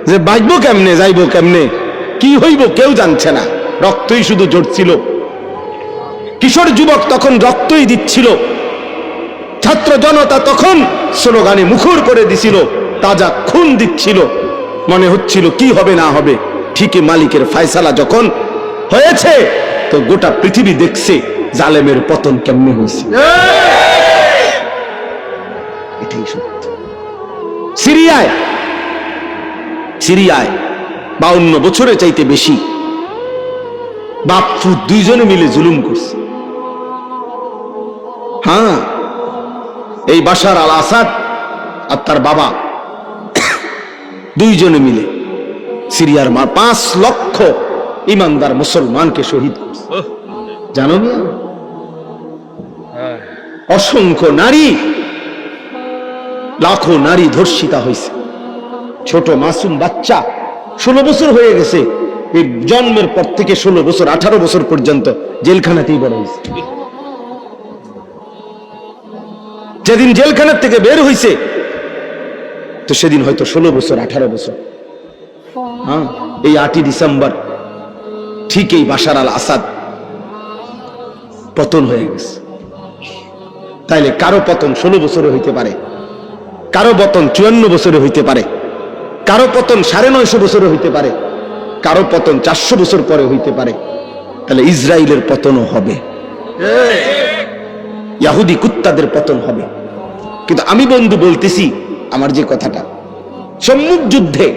যে বাঁচবো কেমনে, যাইবো কেমনে, কি হইব কেউ জানছে না। রক্তই শুধু জড়ছিল, কিশোর যুবক তখন রক্তই দিচ্ছিল, ছাত্র জনতা তখন স্লোগানে মুখর করে দিছিল, তাজা খুন দিচ্ছিল। মনে হচ্ছিল কি হবে না হবে, ঠিকই মালিকের ফয়সালা যখন হয়েছে তো গোটা পৃথিবী দেখছে জালেমের পতন কেমনে হয়েছে। এটাই সত্য। সিরিয়ায় 52 বছরের চাইতে বেশি বাপ পুত দুইজনে মিলে জুলুম করছে। হ্যাঁ, এই বাশার আল আসাদ আর তার বাবা দুইজনে মিলে সিরিয়ার 5 লক্ষ ইমানদার মুসলমানকে শহীদ করছে। জানো মিয়া, অসংখ্য নারী, লাখো নারী ধর্ষিতা হয়েছে। ছোট মাসুম বাচ্চা 16 বছর হয়ে গেছে, এই জন্মের পর থেকে 16 বছর 18 বছর পর্যন্ত জেলখানাতেই বড় হয়েছে। যেদিন জেলখানার থেকে বের হয়েছে তো সেদিন হয়তো 16 বছর 18 বছর। হ্যাঁ, এই 8ই ডিসেম্বর ঠিক এই বাশার আল আসাদ পতন হয়ে গেছে। তাইলে কারো পতন 16 বছরে হইতে পারে, কারো পতন 54 বছরে হইতে পারে, কারো পতন 950 বছরে হইতে পারে, কারো পতন 400 বছর পরে হইতে পারে। তাহলে ইসরায়েলের পতনও হবে, ইহুদি কুত্তাদের পতন হবে। কিন্তু আমি বন্ধু বলতেছি, আমার যে কথাটা, সম্মুখ যুদ্ধে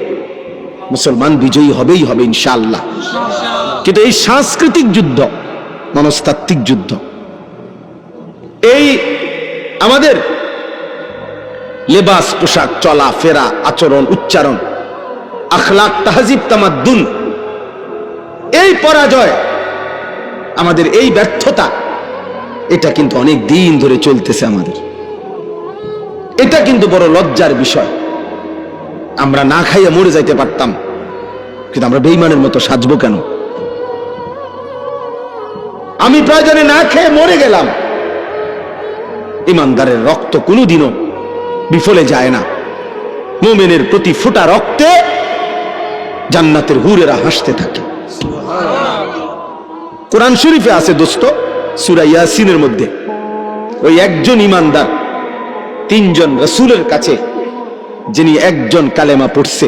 মুসলমান বিজয়ী হবেই হবে ইনশাআল্লাহ। কিন্তু এই সাংস্কৃতিক যুদ্ধ, মনস্তাত্ত্বিক যুদ্ধ, এই আমাদের লেবাস পোশাক, চলা ফেরা, আচরণ, উচ্চারণ, আখলাক, তাহজিব, তামাদ্দুন, এই পরাজয়, আমাদের এই ব্যর্থতা, এটা কিন্তু অনেক দিন ধরে চলতেছে আমাদের। এটা কিন্তু বড় লজ্জার বিষয়। আমরা না খাইয়া মরে যাইতে পারতাম, কিন্তু আমরা বেঈমানের মতো সাজবো কেন? আমি প্রয়োজনে না খেয়ে মরে গেলাম, ইমানদারের রক্ত কোনোদিনও বিফলে যায় না। মুমিনের প্রতি ফোঁটা রক্তে জান্নাতের হুরেরা হাসতে থাকে। কোরআন শরীফে আছে দোস্ত, সূরা ইয়াসিনের মধ্যে ওই একজন ইমানদার 3 জন রাসূলের কাছে, যিনি একজন কালেমা পড়ছে,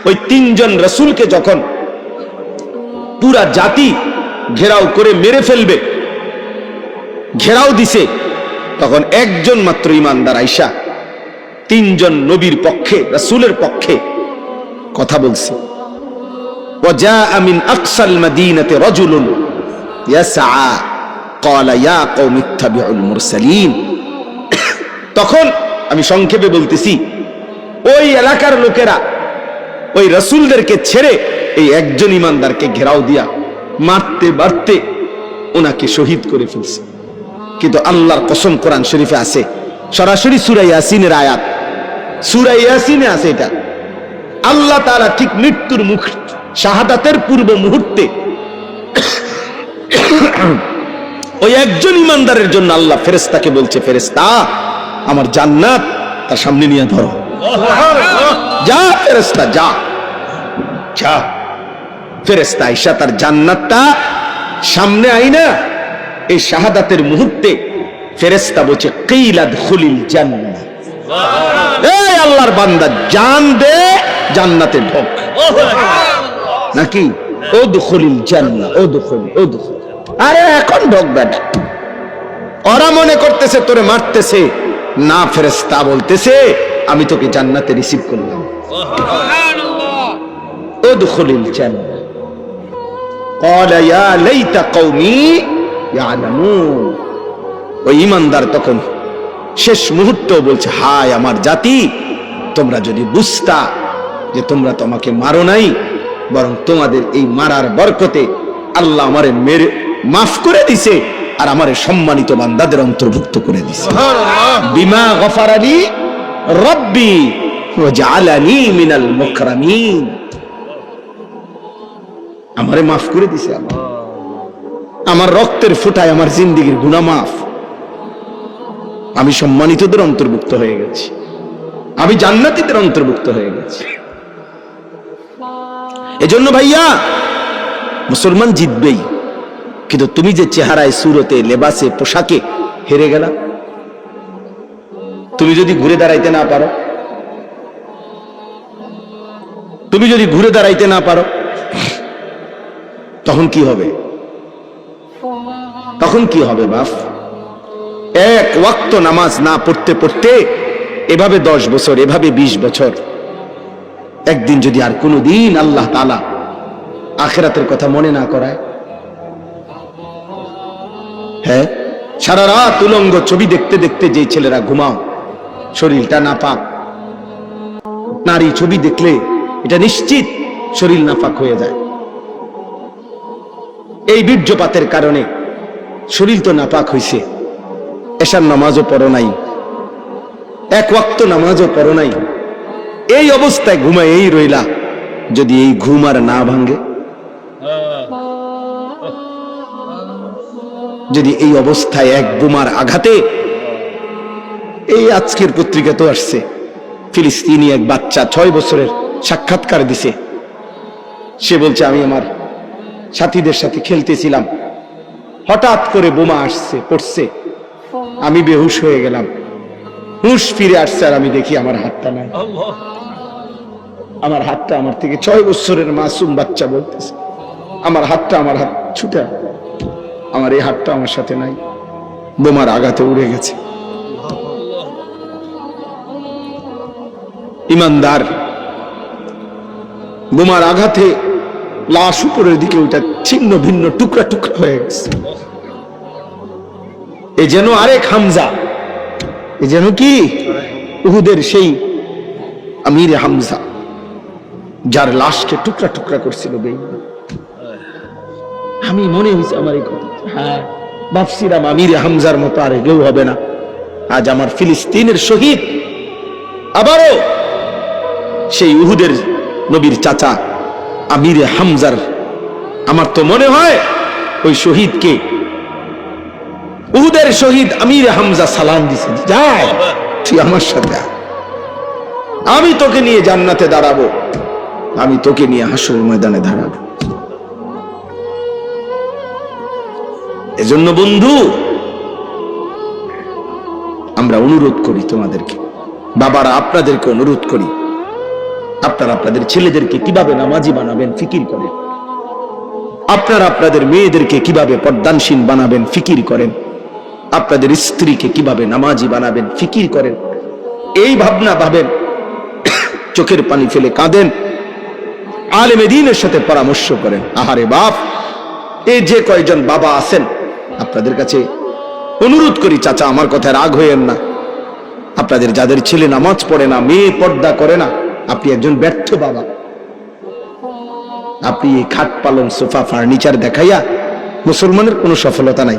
ওই 3 জন রাসূলকে যখন পুরা জাতি ঘেরাও করে মেরে ফেলবে, ঘেরাও দিছে, তখন একজন মাত্র ইমানদার আইসা 3 জন নবীর পক্ষে, রাসূলের পক্ষে কথা বলছে। ওয়াজাআ মিন আকসাল মাদিনাতি রাজুলুন ইয়াসআ ক্বালা ইয়া কওমি ইত্তাবিউল মুরসালিন। তখন আমি সংক্ষেপে বলতেছি, ওই এলাকার লোকেরা ওই রাসূলদেরকে ছেড়ে এই একজন ইমানদারকে ঘেরাও দিয়া মারতে মারতে ওনাকে শহীদ করে ফেলছে। কিন্তু আল্লাহর কসম, কোরআন শরীফে আছে, সরাসরি সূরা ইয়াসিনের আয়াত, সূরা ইয়াসিনে আছে এটা। আল্লাহ তাআলা ঠিক মৃত্যুর মুখ, শাহাদাতের পূর্ব মুহূর্তে ওই একজন ইমানদারের জন্য আল্লাহ ফেরেশতাকে বলছে, ফেরেশতা আমার জান্নাত তার সামনে নিয়ে ধরো, যা ফেরেশতা যা যা। ফেরেশতা আয়েশা তার জান্নাতটা সামনে আইনা এই শাহাদাতের মুহূর্তে ফেরেশতা বলছে, কিলা দুখুলিল জান্নাহ, এই আল্লাহর বান্দা জান দে, জান্নাতে ঢোক। নাকি উদখুলিল জান্নাহ, উদখুল। আরে এখন ঢোক বেটা। ওরা মনে করতেছে তোরে মারতেছে, না, ফেরেশতা বলতেছে আমি তোকে জান্নাতে রিসিভ করলাম। উদখুলিল জান্নাহ। ক্বালা ইয়া লাইতা কওমি ইয়ালামুন। ওই ইমানদার তখন শেষ মুহূর্তেও বলছে, হায় আমার জাতি, তোমরা যদি বুঝতা যে তোমরা তো আমাকে মারো নাই, বরং তোমাদের এই মারার বরকতে আল্লাহ আমারে মেরে মাফ করে দিছে, আর আমারে সম্মানিত বান্দাদের অন্তর্ভুক্ত করে দিছে। বিমা গফারালি রব্বি ওয়া জাআলানি মিনাল মুকরামিন। আমারে মাফ করে দিছে আল্লাহ। আমার রক্তের ফোঁটায় আমার জিন্দেগির গুনাহ মাফ। আমি সম্মানিতদের অন্তর্ভুক্ত হয়ে গেছি, আমি জান্নাতীদের অন্তর্ভুক্ত হয়ে গেছি। এজন্য ভাইয়া মুসলমান জিতবেই, কিন্তু তুমি যে চেহারায়, সুরতে, লেবাসে, পোশাকে হেরে গেলা, তুমি যদি ঘুরে দাঁড়াইতে না পারো, তুমি যদি ঘুরে দাঁড়াইতে না পারো, তখন কি হবে? তখন কি হবে বাপ? এক ওয়াক্ত নামাজ না পড়তে পড়তে এভাবে 10 বছর, এভাবে 20 বছর, একদিন যদি আর কোনোদিন আল্লাহ তাআলা আখিরাতের কথা মনে না করায়, হ্যাঁ, সারা রাত উলঙ্গ ছবি দেখতে দেখতে যে ছেলেরা ঘুমাও, শরীরটা নাপাক, নারী ছবি দেখলে এটা নিশ্চিত শরীর নাপাক হয়ে যায়। এই বীর্যপাতের কারণে শরীর তো নাপাক হইছে, এশার নামাজও পড়ো নাই, এক ওয়াক্ত নামাজও পড়ো নাই, এই অবস্থায় ঘুমায়েই রইলা। যদি এই ঘুম আর না ভাঙ্গে, যদি এই অবস্থায় এক বোমার আঘাতে, এই আজকের পত্রিকা তো আসছে, ফিলিস্তিনি এক বাচ্চা 6 বছরের সাক্ষাৎকার দিছে। সে বলছে, আমি আমার সাথীদের সাথে খেলতেছিলাম, হঠাৎ করে বোমা আসছে, পড়ছে, আমি বেহুশ হয়ে গেলাম, হুঁশ ফিরে আসছে, আর আমি দেখি আমার হাতটা নাই। আমার হাতটা, আমার থেকে 6 বছরের মাসুম বাচ্চা বলতেছে, আমার হাতটা, আমার হাত ছুটে, আমার এই হাতটা আমার সাথে নাই, বোমার আঘাতে উড়ে গেছে। ইমানদার, বোমার আঘাতে লাশ উপরের দিকে ওইটা ছিন্ন ভিন্ন টুকরা টুকরা হয়ে গেছে। এ যেন আরেক হামজা, এ যেন কি উহুদের সেই আমির হামজা, যার লাশকে টুকরা টুকরা করছিল বেঈমান। আমি মনে হয়েছে আমার এই কথা, হ্যাঁ, ভাবছিলাম আমির হামজার মতো আর কেউ হবে না। আজ আমার ফিলিস্তিনের শহীদ, আবারও সেই উহুদের নবীর চাচা আমির হামজার, আমার তো মনে হয় ওই শহীদকে, উহুদের শহীদ আমির হামজা সালাম দিছে, যাই তুই আমার সাথে, আমি তোকে নিয়ে জান্নাতে দাঁড়াবো, আমি তোকে নিয়ে হাসরের ময়দানে দাঁড়াবো। এজন্য বন্ধু, আমরা অনুরোধ করি তোমাদেরকে, বাবারা আপনাদেরকে অনুরোধ করি, আপনারা আপনাদের ছেলেদেরকে কিভাবে নামাজি বানাবেন ফিকির করেন, আপনারা আপনাদের মেয়েদেরকে কিভাবে পর্দানশীল বানাবেন ফিকির করেন, আপনাদের স্ত্রীকে কিভাবে নামাজি বানাবেন ফিকির করেন। এই ভাবনা ভাবেন, চোখের পানি ফেলে কাঁদেন, আলেমে দ্বীনের সাথে পরামর্শ করেন। আহারে বাপ, এই যে কয়জন বাবা আছেন, আপনাদের কাছে অনুরোধ করি, চাচা আমার কথায় রাগ হইয়েন না, আপনাদের যাদের ছেলে নামাজ পড়ে না, মেয়ে পর্দা করে না, আপনি একজন ব্যর্থ বাবা। আপনি এই খাট পালং সোফা ফার্নিচার দেখাইয়া মুসলমানের কোনো সফলতা নাই।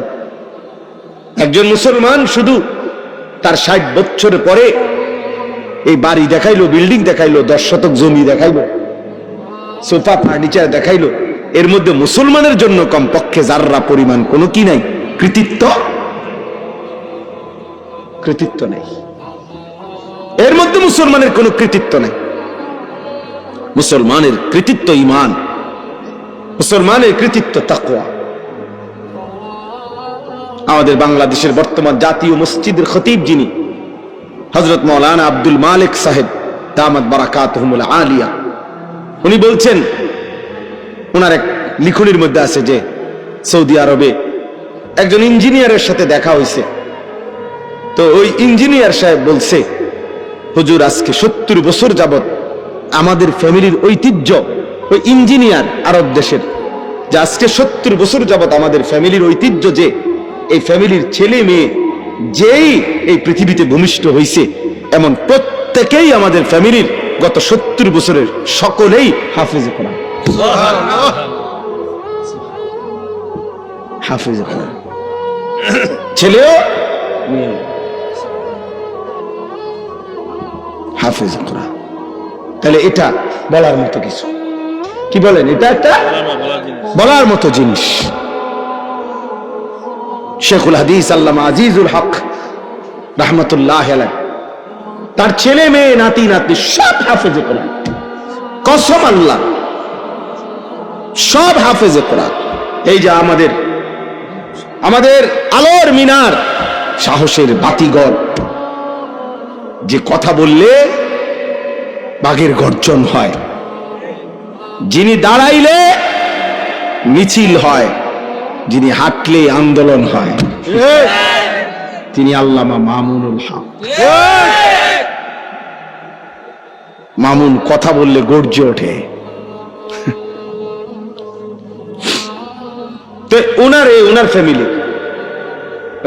একজন মুসলমান শুধু তার 60 বছরের পরে এই বাড়ি দেখাইলো, বিল্ডিং দেখাইলো, 10 শতক জমি দেখাইলো, সোফা ফার্নিচার দেখাইলো, এর মধ্যে মুসলমানের জন্য কমপক্ষে যাররা পরিমাণ কোনো কি নাই, কৃতিত্ব নেই। এর মধ্যে মুসলমানের কোনো কৃতিত্ব নেই। মুসলমানের কৃতিত্ব ঈমান, মুসলমানের কৃতিত্ব তাকওয়া। আমাদের বাংলাদেশের বর্তমান জাতীয় মসজিদের খতিব যিনি, হযরত মাওলানা আব্দুল মালিক সাহেব দামাত বারাকাতুহুমুল আলিয়া, উনি বলছেন, ওনার এক লিখনির মধ্যে আছে যে সৌদি আরবে একজন ইঞ্জিনিয়ারের সাথে দেখা হয়েছে। তো ওই ইঞ্জিনিয়ার সাহেব বলছে, হুজুর আজকে 70 বছর যাবত আমাদের ফ্যামিলির ঐতিহ্য, ওই ইঞ্জিনিয়ার আরব দেশের, যে আজকে 70 বছর যাবত আমাদের ফ্যামিলির ঐতিহ্য যে এই ফ্যামিলির ছেলে মেয়ে যেই এই পৃথিবীতে ভূমিষ্ঠ হয়েছে, এমন প্রত্যেকেই আমাদের ফ্যামিলির গত 70 বছরের সকলেই হাফেজে কোরআন। হাফেজে কোরআন, ছেলেও মেয়েও হাফেজে কোরআন। তাহলে এটা বলার মতো কিছু, কি বলেন, এটা একটা বলার মতো জিনিস। শেখুল হাদিস আল্লামা আজিজুল হক রাহমাতুল্লাহ আলাইহি, তার ছেলে মেয়ে নাতি নাতনি সব হাফেজে কোরআন, কসম আল্লাহ, সব হাফেজে কোরআন। এই যে আমাদের আলোর মিনার, সাহসের বাতিঘর, যে কথা বললে বাঘের গর্জন হয়, যিনি দাঁড়াইলে মিছিল হয়, যিনি হাঁটলে আন্দোলন হয়, তিনি আল্লামা মামুনুল হক। মামুন কথা বললে গর্জে ওঠে। তো ওনার ফ্যামিলি,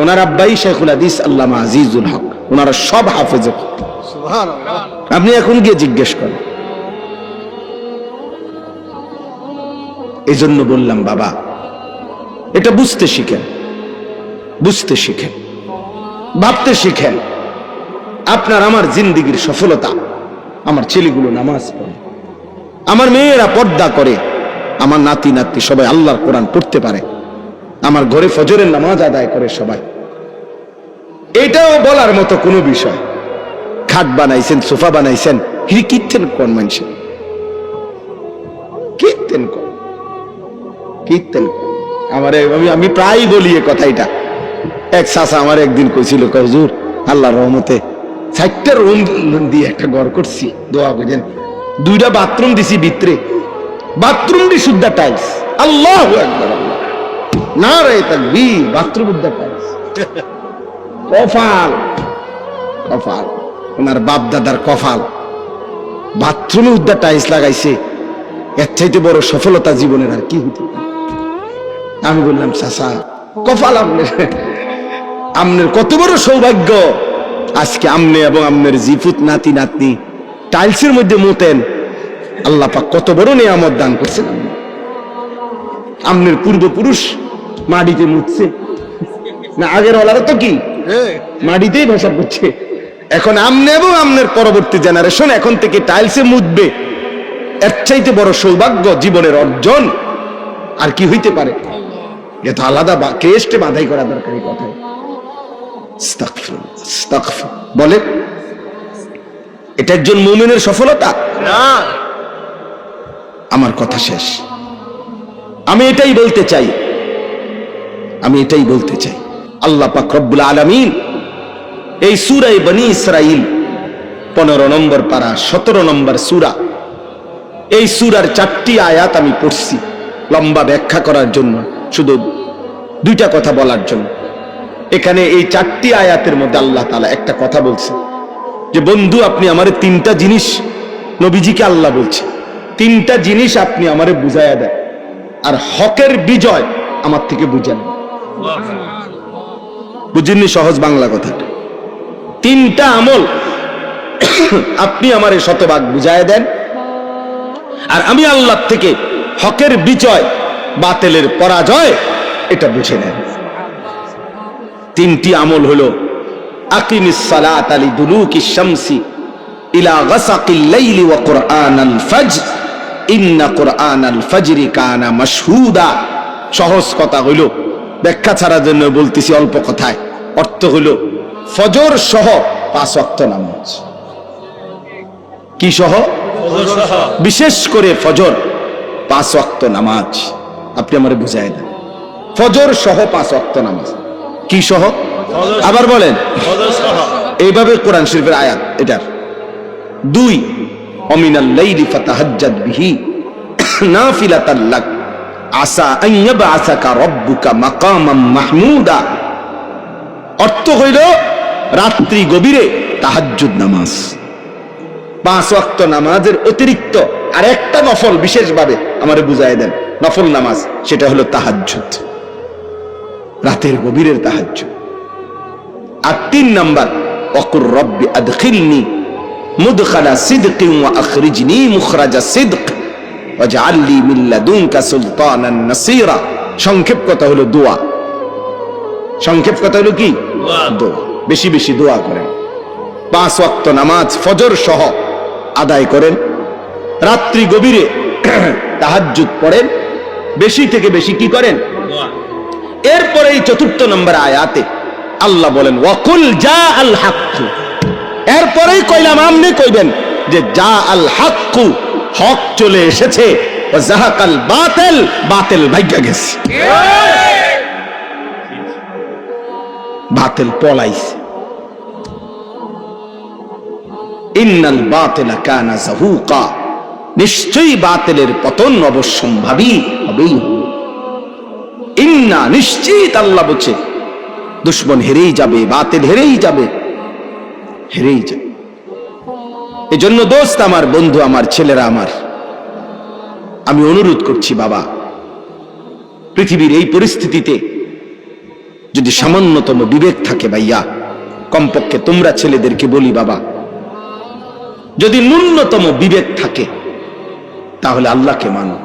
ওনার আব্বাই শেখুল হাদিস আল্লামা আজিজুল হক, ওনারা সব হাফেজে। আপনি এখন গিয়ে জিজ্ঞেস করেন। এই জন্য বললাম বাবা, এটা বুঝতে শিখেন, বুঝতে শিখেন, ভাবতে শিখেন। আপনার আমার জিন্দেগির সফলতা, আমার ছেলেগুলো নামাজ পড়ে, আমার মেয়েরা পর্দা করে, আমার নাতি নাতনি সবাই আল্লাহর কোরআন পড়তে পারে, আমার ঘরে ফজরের নামাজ আদায় করে সবাই, এটাও বলার মতো কোনো বিষয়। খাট বানাইছেন, সোফা বানাইছেন, কীর্তেন কোন মানুষের, কীর্তেন কোন, কীর্তেন আমি প্রায় বলি এ কথাটা। এক চাচা আমার একদিন কইছিল, হুজুর আল্লাহর রহমতে 4টা রুম দিয়ে একটা ঘর করছি, দোয়া করেন, 2টা বাথরুম দিছি ভিতরে, বাথরুম দি শুদ্ধা টাইলস। আল্লাহু আকবার, নারে তাকবীর, বাথরুম উদ্দা টাইলস। কফাল, কফাল, ওনার বাপ দাদার কফাল, বাথরুমে উদ্দা টাইলস লাগাইছে। এর চাইতে বড় সফলতা জীবনের আর কি হইতে পারে? আমি বললাম, চাচা কফাল আমনের কত বড় সৌভাগ্য, আজকে আমনে এবং আমনের জিফুত নাতি নাতনি টাইলসের মধ্যে মুতেন। আল্লাহ পাক কত বড় নিয়ামত দান করছেন। আমনের পূর্বপুরুষ মাটিতে মুতছে না, আগের ওলারা তো কি মাটিতেই ভাষা করছে। এখন আমনে এবং আমনের পরবর্তী জেনারেশন এখন থেকে টাইলসে মুতবে। এর চাইতে বড় সৌভাগ্য জীবনের অর্জন আর কি হইতে পারে? এটা আলাদা ক্রেস্টে বাধাই করা দরকারি কথা। বলে এটা একজন মুমিনের সফলতা না। আমার কথা শেষ। আমি এটাই বলতে চাই, আল্লাহ পাক রব্বুল আলামিন এই সূরা বনী ইসরাঈল 15 নম্বর পারা 17 নম্বর সূরা, এই সূরার 4টি আয়াত আমি পড়ছি লম্বা ব্যাখ্যা করার জন্য, শুধু 2টা কথা বলার জন্য। এখানে এই 4টি আয়াতের মধ্যে আল্লাহ তাআলা একটা কথা বলছে যে বন্ধু, আপনি আমারে 3টা জিনিস, নবীজিকে আল্লাহ বলছে, 3টা জিনিস আপনি আমারে বুঝাইয়া দেন, আর হকের বিজয় আমার থেকে বুঝেন। বুঝেননি? সহজ বাংলা কথাটা। 3টা আমল আপনি আমারে শতভাগ বুঝাইয়া দেন, আর আমি আল্লাহ থেকে হকের বিজয়, বাতিলের পরাজয় এটা বুঝে নেন। 3টি আমল হলো আকিমিস সালাতা লিদুলুকিশ শামসি ইলা গাসাকিল লাইলি ওয়া কুরআনাল ফাজর ইন্না কুরআনাল ফাজরি কানা মাশহুদা। সহজ কথা হইল, ব্যাখ্যা ছাড়ার জন্য বলতেছি অল্প কথায়। অর্থ হইল ফজর সহ 5 ওয়াক্ত নামাজ। কি সহ? বিশেষ করে ফজর 5 ওয়াক্ত নামাজ আপনি আমারে বুঝাই দেন। ফজর সহ 5 ওয়াক্ত নামাজ। কি সহ? আবার বলেন। এইভাবে কোরআন শরীফের আয়াত এটার। 2 অমিনাল লাইলি ফাতাহাজ্জাদ বিহি নাফিলাতাল লাক আসা আন ইয়াবআসাকা রাব্বুকা মাকামাম মাহমুদা। অর্থ হইল রাত্রি গভীরে তাহাজ্জুদ নামাজ। 5 ওয়াক্ত নামাজের অতিরিক্ত আর একটা নফল বিশেষভাবে আমারে বুঝাই দেন, নফল নামাজ, সেটা হলো তাহাজ্জুদ, রাতের গভীরের তাহাজ্জুদ। আর 3 নাম্বার, ওয়াকুর রব্বি আদখিলনি মুদখালা সিদকিন ওয়া আখরিজনি মুখরাজা সিদক ওয়াজআলনি মিন লাদুনকা সুলতানান নাসীরা। সংক্ষেপ কথা হলো দোয়া। সংক্ষেপ কথা হলো কি? দোয়া। বেশি বেশি দোয়া করেন। 5 ওয়াক্ত নামাজ ফজর সহ আদায় করেন। রাত্রি গভীরে তাহাজ্জুদ পড়েন, বেশি থেকে বেশি কি করেন? এরপরে এই 4 নম্বর আয়াতে আল্লাহ বলেন ওয়াকুল জা আল হক, এরপরেই কইলাম আমনে কইবেন যে জা আল হক, হক চলে এসেছে, ওয়া যাহাকাল বাতিল, বাতিল ভাগ্য গেছে, বাতিল পলাইছে। ইন্নাল বাতিলা কানা যাহুকা, নিশ্চয়ই বাতিলের পতন অবশ্যম্ভাবী হবেই। ইন্না, নিশ্চিত আল্লাহ বলছে দুশমন হেরেই যাবে, বাতিল হেরেই যাবে, হেরেই যাবে। এজন্য দোস্ত আমার, বন্ধু আমার, ছেলেরা আমার, আমি অনুরোধ করছি বাবা, পৃথিবীর এই পরিস্থিতিতে যদি সামান্যতম বিবেক থাকে ভাইয়া, কমপক্ষে তোমরা ছেলেদেরকে বলি বাবা, যদি ন্যূনতম বিবেক থাকে তাহলে আল্লাহকে মানো।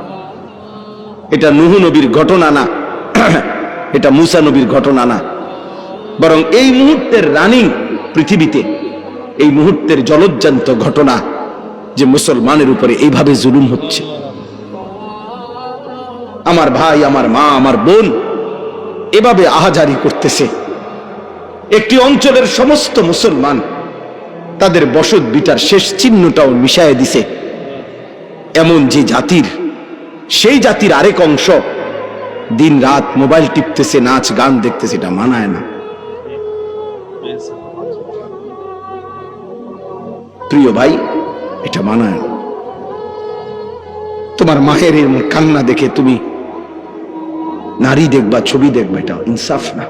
এটা নূহ নবীর ঘটনা না, এটা মুসা নবীর ঘটনা না, বরং এই মুহূর্তের রানিং পৃথিবীতে এই মুহূর্তের জলজ্জান্ত ঘটনা যে মুসলমানের উপরে এইভাবে জুলুম হচ্ছে। আমার ভাই, আমার মা, আমার বোন এভাবে আহাজারি করতেছে। একটি অঞ্চলের সমস্ত মুসলমান তাদের বসত বিটার শেষ চিহ্নটাও মিশায় দিছে। এমন যে জাতির, সেই জাতির আরেক অংশ দিন রাত মোবাইল টিপতেছে, নাচ গান দেখতেছে, এটা মানায় না। প্রিয় ভাই, এটা মানায় না। তোমার মায়ের এর কান্না দেখে তুমি নারী দেখবা, ছবি দেখবা, এটা ইনসাফ না।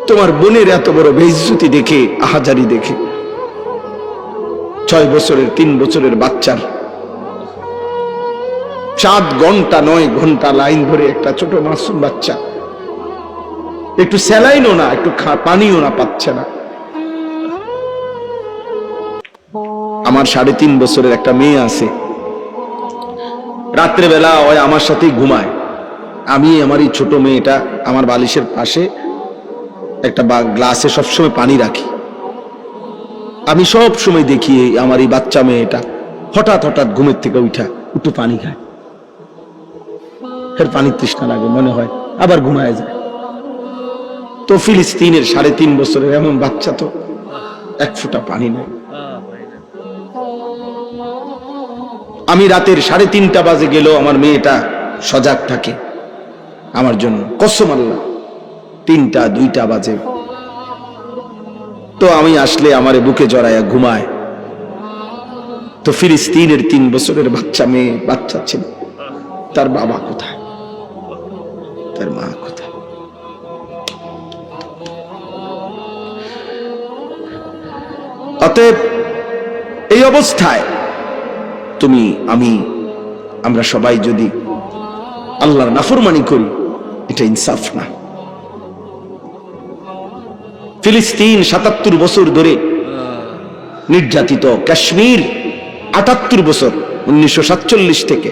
তোমার বোনের এত বড় বেইজ্জতি দেখে, আহাজারি দেখে, 6 বছরের 3 বছরের বাচ্চার 7 ঘন্টা 9 ঘন্টা লাইন ধরে একটা ছোট মাসুম বাচ্চা একটু স্যালাইনও না, একটু পানিও না পাচ্ছে না। আমার 3.5 বছরের একটা মেয়ে আছে, রাত্রেবেলা ওই আমার সাথেই ঘুমায়। আমি আমার এই ছোট মেয়েটা আমার বালিশের পাশে একটা গ্লাসে সবসময় পানি রাখি। আমি সব সময় দেখি আমার এই বাচ্চা মেয়েটা হঠাৎ হঠাৎ ঘুমের থেকে উঠা একটু পানি খায়, ফের পানির তৃষ্ণা লাগে, মনে হয় আবার ঘুমায় যায়। তো ফিলিস্তিনের 3.5 বছরের এমন বাচ্চা, তো এক ফোঁটা পানি নেই। আমি রাতের 3:30 বাজে গেলেও আমার মেয়েটা সজাগ থাকে আমার জন্য, কসম আল্লাহ। 3টা 2টা বাজে তো আমি আসলে আমারে বুকে জড়াইয়া ঘুমায়। তো ফিলিস্তিনের 3 বছরের বাচ্চা মেয়ে, বাচ্চা ছিল, তার বাবা কোথায়, তার মা কোথায়? অতএব এই অবস্থায় তুমি, আমি, আমরা সবাই যদি আল্লাহর নাফরমানি করি, এটা ইনসাফ না। ফিলিস্তিন 77 বছর ধরে নির্যাতিত, কাশ্মীর 78 বছর 1947 থেকে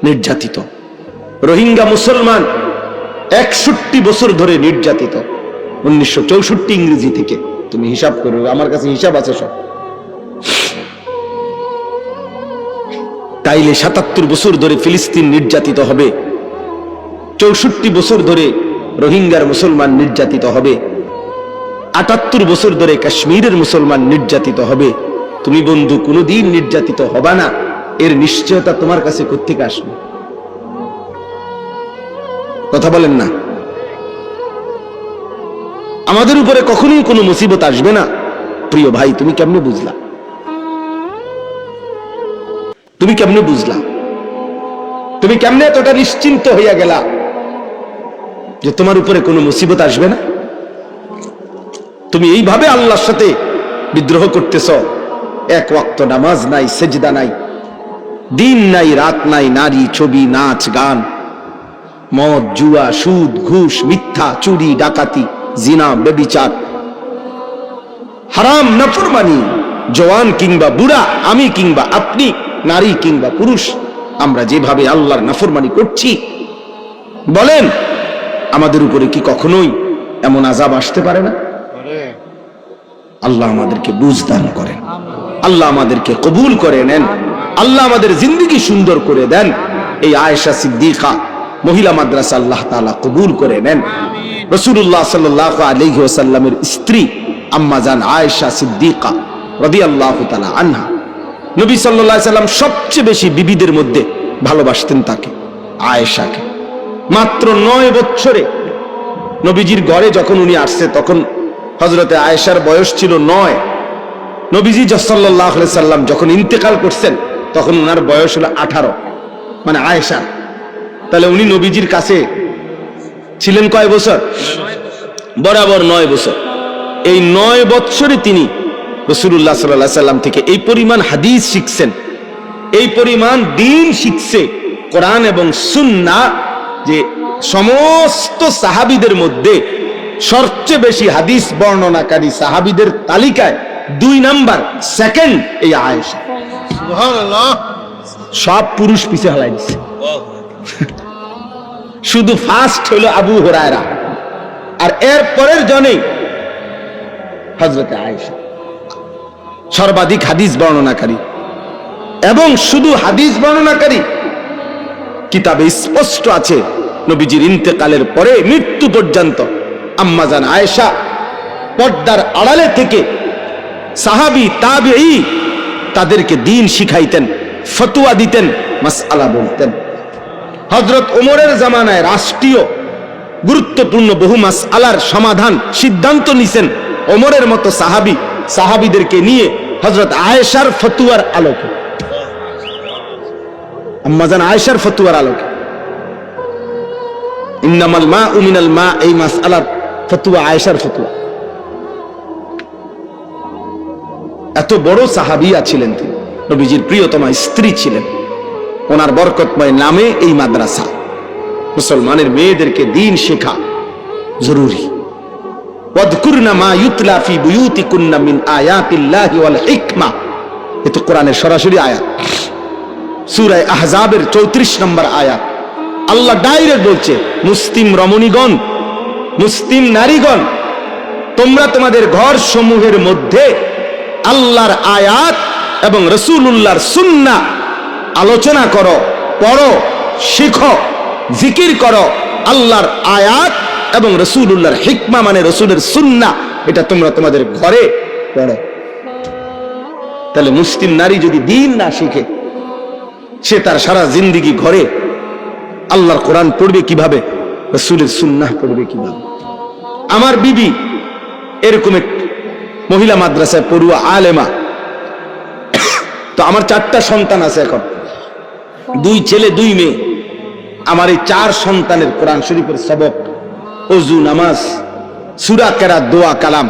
নির্যাতিত, রোহিঙ্গা মুসলমান 61 বছর ধরে নির্যাতিত 1964 ইংরেজি থেকে। তুমি হিসাব করো, আমার কাছে হিসাব আছে সব। তাইলে 77 বছর ধরে ফিলিস্তিন নির্যাতিত হবে, 64 বছর ধরে রোহিঙ্গার মুসলমান নির্যাতিত হবে, 78 বছর ধরে কাশ্মীরের মুসলমান নির্যাতিত হবে। তুমি বন্ধু কোনোদিন নির্যাতিত হবা না, এর নিশ্চয়তা তোমার কাছে কোত্থেকে আসবে? কথা বলেন না? আমাদের উপরে কখনোই কোনো মুসিবত আসবে না। প্রিয় ভাই, তুমি কেমনে বুঝলা? তুমি কেমনে বুঝলা? তুমি কেমনে এতটা নিশ্চিন্ত হইয়া গেলা যে তোমার উপরে কোনো মুসিবত আসবে না? তুমি এইভাবে আল্লাহর সাথে বিদ্রোহ করতেছ। এক ওয়াক্ত নামাজ নাই, সেজদা নাই, দিন নাই, রাত নাই, নারী, ছবি, নাচ গান, মদ, জুয়া, সুদ, ঘুষ, মিথ্যা, চুরি, ডাকাতি, জিনা, ব্যভিচার, হারাম, নাফরমানি, জওয়ান কিংবা বুড়া, আমি কিংবা আপনি, নারী কিংবা পুরুষ, আমরা যেভাবে আল্লাহর নাফরমানি করছি, বলেন আমাদের উপরে কি কখনোই এমন আযাব আসতে পারে না? আল্লাহ আমাদেরকে বুঝ দান করেন, আল্লাহ আমাদেরকে কবুল করে নেন, আল্লাহ আমাদের জিন্দেগি সুন্দর করে দেন। এই আয়েশা সিদ্দিকা মহিলা মাদ্রাসা আল্লাহ তাআলা কবুল করে নেন। রাসূলুল্লাহ সাল্লাল্লাহু আলাইহি ওয়াসাল্লামের স্ত্রী আম্মা জান আয়েশা সিদ্দিকা রাদিয়াল্লাহু তাআলা আনহা, নবী সাল্লাল্লাহু আলাইহি সাল্লাম সবচেয়ে বেশি বিবিদের মধ্যে ভালোবাসতেন তাকে, আয়েশাকে। মাত্র 9 বছরে নবীজির ঘরে যখন উনি আসছে তখন হযরতে আয়েশার বয়স ছিল 9। নবীজি সাল্লাল্লাহু আলাইহি সাল্লাম যখন ইন্তেকাল করছেন তখন ওনার বয়স হলো 18, মানে আয়েশা। তাহলে উনি নবীজির কাছে ছিলেন কয় বছর? বরাবর 9 বছর। এই 9 বছরে তিনি রাসূলুল্লাহ সাল্লাল্লাহু আলাইহি সাল্লাম থেকে এই পরিমাণ হাদিস শিখছেন, এই পরিমাণ দ্বীন শিখছে, কোরআন এবং সুন্নাহ, যে সমস্ত সাহাবীদের মধ্যে সবচেয়ে বেশি হাদিস বর্ণনাকারী সাহাবীদের তালিকায় 2 নাম্বার, সেকেন্ড এই আয়েশা। সুবহানাল্লাহ। সব পুরুষ পিছে হালাই দিছে, শুধু ফার্স্ট হলো আবু হুরায়রা, আর এর পরের জনেই হযরত আয়েশা সর্বাধিক হাদিস বর্ণনাকারী। এবং শুধু হাদিস বর্ণনাকারী, কিতাবে স্পষ্ট আছে নবীজির ইন্তেকালের পরে মৃত্যু পর্যন্ত আম্মা জান আয়েশা পর্দার আড়ালে থেকে সাহাবী তাবেঈ তাদেরকে দ্বীন শিখাইতেন, ফতোয়া দিতেন, মাসআলা বলতেন। হযরত ওমরের জামানায় রাষ্ট্রীয় গুরুত্বপূর্ণ বহু মাসআলার সমাধান সিদ্ধান্ত নিছেন ওমরের মতো সাহাবীদেরকে নিয়ে হযরত আয়েশার ফতোয়ার আলোকে, আম্মা জান আয়েশার ফতোয়ার আলোকে। ইন্নামাল মাউ মিনাল মা, এই মাসআলার ফতোয়া আয়েশার ফতোয়া। এত বড় সাহাবিয়া ছিলেন তিনি, নবীজির প্রিয়তমা স্ত্রী ছিলেন। ওনার বরকতময় নামে এই মাদ্রাসা। মুসলমানের মেয়েদেরকে দ্বীন শেখা জরুরি। ওয়াযকুরনা মা ইউতলা ফি বুয়ুতিকুন্না মিন আয়াতিল্লাহি ওয়াল হিকমা, এ তো কোরআনের সরাসরি আয়াত। সূরা আহজাবের 34 নম্বর আয়াত। আল্লাহ ডাইরেক্ট বলছে, মুসলিম রমণীগণ, মুসলিম নারীগণ, তোমরা তোমাদের ঘর সমূহের মধ্যে আল্লাহর আয়াত এবং রাসূলুল্লাহর সুন্নাহ আলোচনা করো, পড়ো, শিখো, জিকির করো। আল্লাহর আয়াত এবং রাসূলুল্লাহর হিকমা মানে রাসূলের সুন্নাহ, এটা তোমরা তোমাদের ঘরে পড়ো। তাহলে মুসলিম নারী যদি দ্বীন না শিখে, সে তার সারা জিন্দেগি ঘরে আল্লাহর কোরআন পড়বে কিভাবে, রাসূলের সুন্নাহ পড়বে কিভাবে? আমার বিবি এরকম এক মহিলা মাদ্রাসায় পড়ুয়া আলেমা। তো আমার 4টা সন্তান আছে এখন, 2 ছেলে 2 মেয়ে। আমার এই 4 সন্তানের কোরআন শরীফের সবক, ওযু, নামাজ, সূরা কেরাত, দোয়া, কালাম,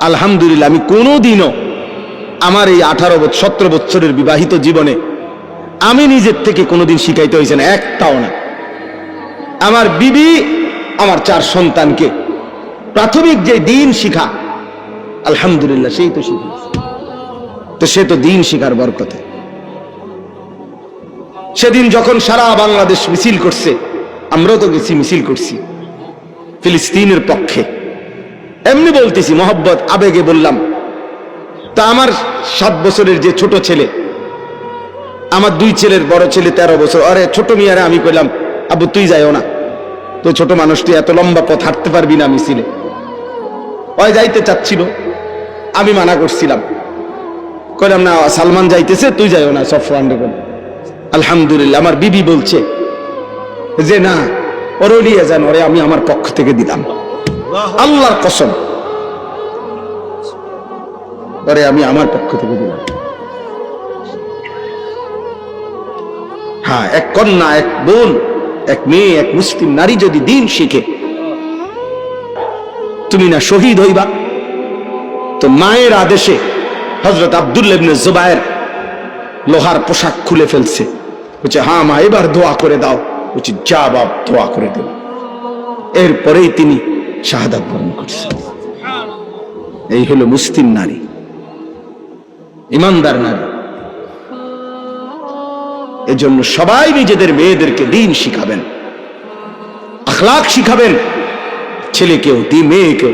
আলহামদুলিল্লাহ আমি কোনোদিনও আমার এই 17 বছরের বিবাহিত জীবনে আমি নিজের থেকে কোনোদিন শিখাইতে হয়েছে না, একটাও না। আমার বিবি আমার 4 সন্তানকে প্রাথমিক যে দ্বীন শিখা, আলহামদুলিল্লাহ সেই তো শিখেছে। তো সে তো দ্বীন শিখার বরকতে। সেদিন যখন সারা বাংলাদেশ মিছিল করছে, আমরাও তো গেছি, মিছিল করছি ফিলিস্তিনের পক্ষে। এমনি বলতেছি, মহব্বত, আবেগে বললাম। তা আমার 7 বছরের যে ছোট ছেলে, আমার 2 ছেলের বড় ছেলে 13 বছর, আরে ছোট মিয়ারে আমি কইলাম, আব্বু তুই যাইও না, তো ছোট মানুষ, তুই এত লম্বা পথ হাঁটতে পারবি না মিছিলে। ওই যাইতে চাচ্ছিল, আমি মানা করছিলাম, কইলাম না সালমান যাইতেছে, তুই যাইও না, সফওয়ান রে। আলহামদুলিল্লাহ আমার বিবি বলছে যে না, ওরে নিয়ে যান, ওরে আমি আমার পক্ষ থেকে দিলাম, আল্লাহর কসম, ওরে আমি আমার পক্ষ থেকে দিলাম। হ্যাঁ, এক কন্যা, এক বোন, এক মেয়ে, এক মুসলিম নারী যদি দ্বীন শিখে, তুমি না শহীদ হইবা? তো মায়ের আদেশে হযরত আব্দুল্লাহ ইবনে জুবায়ের লোহার পোশাক খুলে ফেলছে, বলছে হ্যাঁ মা এবার দোয়া করে দাও। বলছে যা বাপ, দোয়া করে দেব। এরপরেই তিনি শাহাদাত বরণ করছেন। এই হলো মুসলিম নারী, ইমানদার নারী। এজন্য সবাই নিজেদের মেয়েদেরকে দ্বীন শিখাবেন, আখলাক শিখাবেন, ছেলেকেও মেয়েকেও।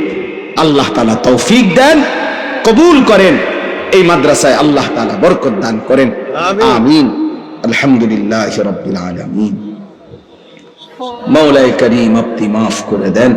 আল্লাহ তাআলা তৌফিক দেন, কবুল করেন। এই মাদ্রাসায় আল্লাহ তাআলা বরকত দান করেন। আমিন। আলহামদুলিল্লাহি রাব্বিল আলামিন। মাওলাই করিম আপনি মাফ করে দেন।